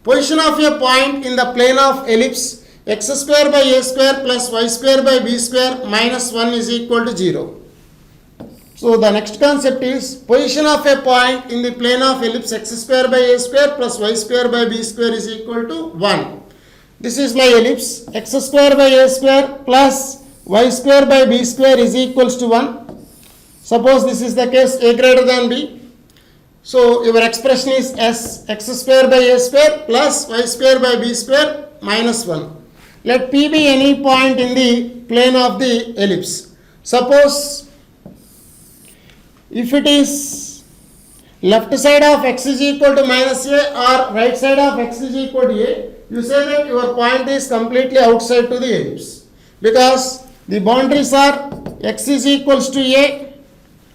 Position of a point in the plane of ellipse x square by a square plus y square by b square minus 1 is equal to 0. So the next concept is position of a point in the plane of ellipse x square by a square plus y square by b square is equal to 1. This is my ellipse. X square by a square plus y square by b square is equals to 1. Suppose this is the case, a greater than b. So your expression is s x square by a square plus y square by b square minus 1. Let p be any point in the plane of the ellipse. Suppose if it is left side of x is equal to minus a or right side of x is equal to a, you say that your point is completely outside to the ellipse. Because the boundaries are x is equals to a,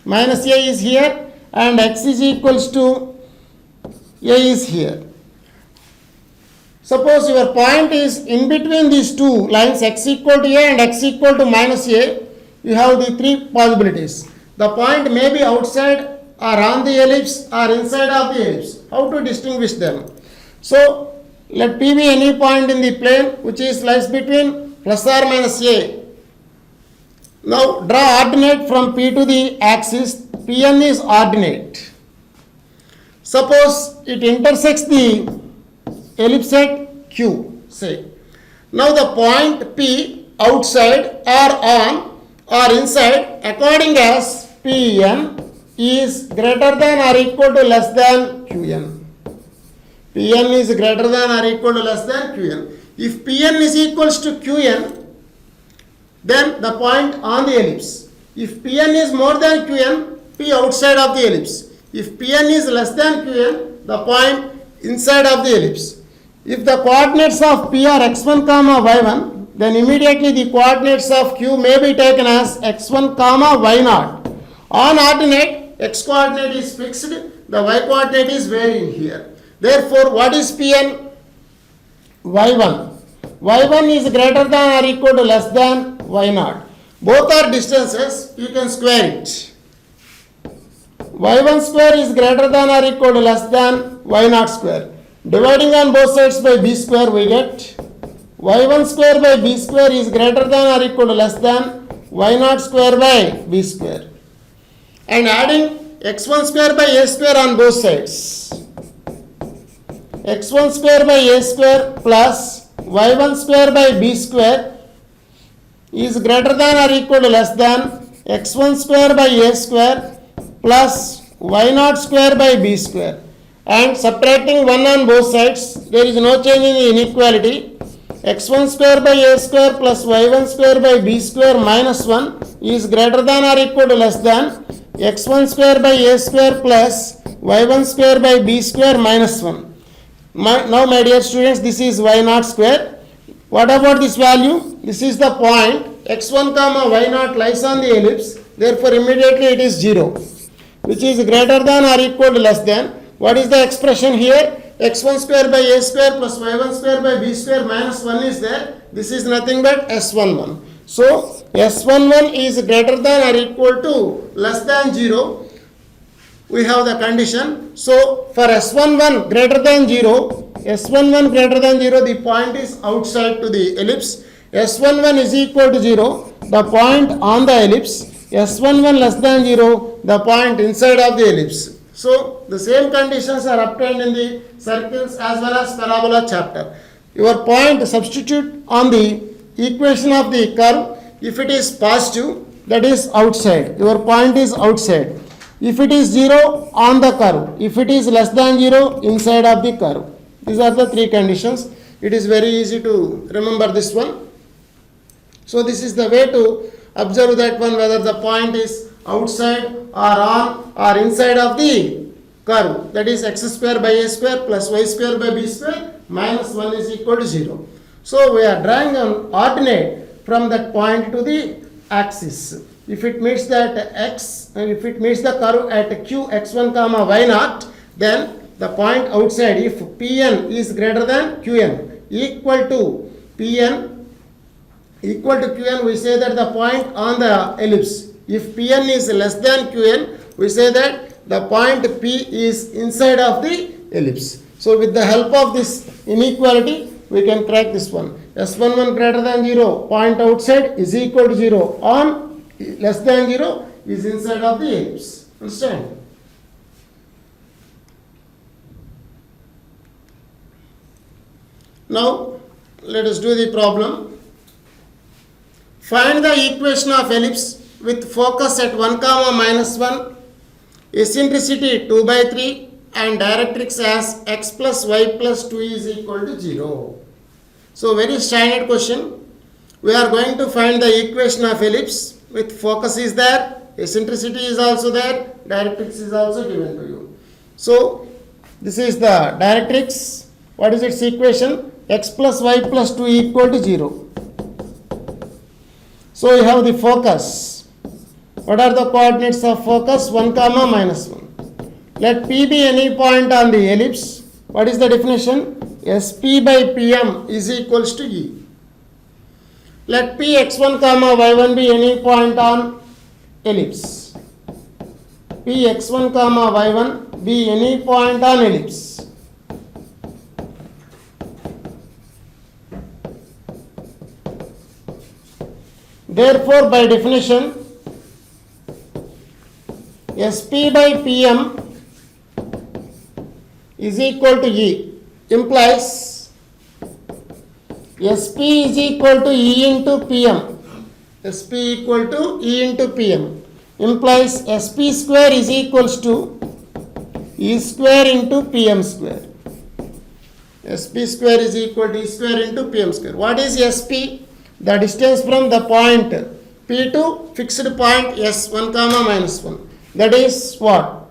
minus a is here, and x is equals to a is here. Suppose your point is in between these two lines x equal to a and x equal to minus a, you have the three possibilities. The point may be outside or on the ellipse or inside of the ellipse. How to distinguish them? So let p be any point in the plane which is lies between plus or minus a. Now draw ordinate from p to the axis. Pn is ordinate. Suppose it intersects the ellipse at q, say. Now the point p outside or on or inside according as Pn is greater than or equal to less than Qn. Pn is greater than or equal to less than Qn. If Pn is equals to Qn, then the point on the ellipse. If Pn is more than Qn, P outside of the ellipse. If Pn is less than Qn, the point inside of the ellipse. If the coordinates of P are x1 comma y1, then immediately the coordinates of Q may be taken as x1 comma y0. On ordinate, x coordinate is fixed, the y coordinate is varying here. Therefore, what is Pn? y1. y1 is greater than or equal to less than y0. Both are distances, you can square it. y1 square is greater than or equal to less than y0 square. Dividing on both sides by b square, we get y1 square by b square is greater than or equal to less than y0 square by b square. And adding x1 square by a square on both sides. x1 square by a square plus y1 square by b square is greater than or equal to less than x1 square by a square plus y0 square by b square. And subtracting 1 on both sides, there is no change in the inequality. x1 square by a square plus y1 square by b square minus 1 is greater than or equal to less than x1 square by a square plus y1 square by b square minus 1. Now my dear students, this is y0 square. What about this value? This is the point x1 comma y0 lies on the ellipse. Therefore immediately it is 0, which is greater than or equal to less than. What is the expression here? x1 square by a square plus y1 square by b square minus 1 is there. This is nothing but S11. So S11 is greater than or equal to less than 0. We have the condition. So for S11 greater than 0, S11 greater than 0, the point is outside to the ellipse. S11 is equal to 0, the point on the ellipse. S11 less than 0, the point inside of the ellipse. So the same conditions are obtained in the circles as well as parabola chapter. Your point substitute on the equation of the curve. If it is positive, that is outside. Your point is outside. If it is 0, on the curve. If it is less than 0, inside of the curve. These are the three conditions. It is very easy to remember this one. So this is the way to observe that one, whether the point is outside or on or inside of the curve. That is x square by a square plus y square by b square minus 1 is equal to 0. So we are drawing an ordinate from that point to the axis. If it meets that x, if it meets the curve at q x1 comma y naught, then the point outside, if Pn is greater than Qn, equal to Qn, we say that the point on the ellipse. If Pn is less than Qn, we say that the point P is inside of the ellipse. So with the help of this inequality, we can crack this one. S11 greater than 0, point outside is equal to 0. On less than 0 is inside of the ellipse. Understand? Now, let us do the problem. Find the equation of ellipse with focus at 1 comma minus 1, eccentricity 2 by 3 and directrix as x plus y plus 2 is equal to 0. So, very standard question. We are going to find the equation of ellipse with focus is there, eccentricity is also there, directrix is also given to you. So, this is the directrix. What is its equation? X plus y plus 2 equal to 0. So we have the focus. What are the coordinates of focus? 1 comma minus 1. Let P be any point on the ellipse. What is the definition? SP by PM is equals to E. Let P x1 comma y1 be any point on ellipse. P x1 comma y1 be any point on ellipse. Therefore, by definition, SP by PM is equal to E, implies SP is equal to E into PM. SP equal to E into PM implies SP square is equals to E square into PM square. SP square is equal to E square into PM square. What is SP? The distance from the point P to fixed point S 1 comma minus 1. That is what?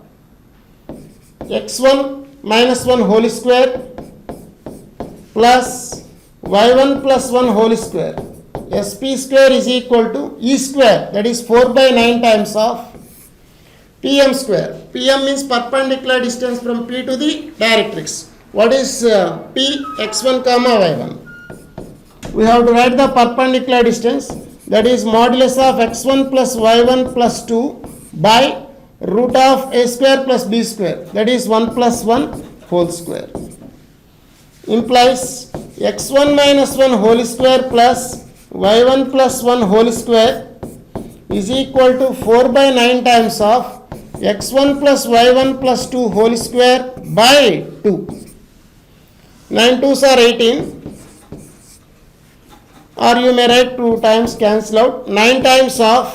X1 minus 1 whole square plus Y1 plus 1 whole square. SP square is equal to E square, that is 4 by 9 times of PM square. PM means perpendicular distance from P to the directrix. What is P? X1 comma Y1. We have to write the perpendicular distance, that is modulus of x1 plus y1 plus 2 by root of a square plus b square, that is 1 plus 1 whole square, implies x1 minus 1 whole square plus y1 plus 1 whole square is equal to 4 by 9 times of x1 plus y1 plus 2 whole square by 2. 9 2s are 18. Or you may write 2 times, cancel out. 9 times of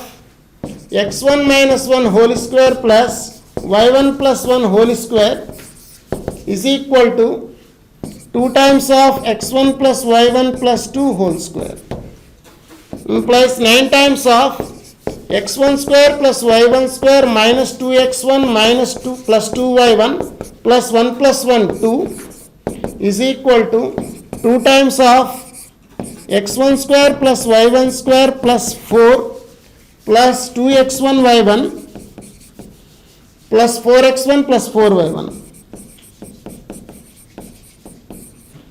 x1 minus 1 whole square plus y1 plus 1 whole square is equal to 2 times of x1 plus y1 plus 2 whole square. Implies 9 times of x1 square plus y1 square minus 2x1 minus 2 plus 2y1 plus 1 plus 1 2 is equal to 2 times of x1 square plus y1 square plus 4 plus 2x1 y1 plus 4x1 plus 4y1.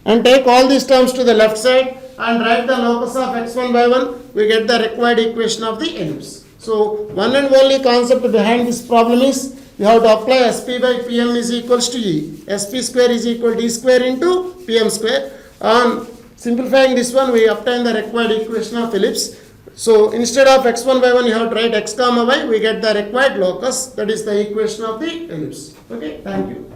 And take all these terms to the left side and write the locus of x1 y1, we get the required equation of the ellipse. So one and only concept behind this problem is you have to apply SP by PM is equals to E. SP square is equal to E square into PM square. On Simplifying this one, we obtain the required equation of ellipse. So instead of x1 by 1, you have to write x comma y. We get the required locus. That is the equation of the ellipse. Okay, thank you.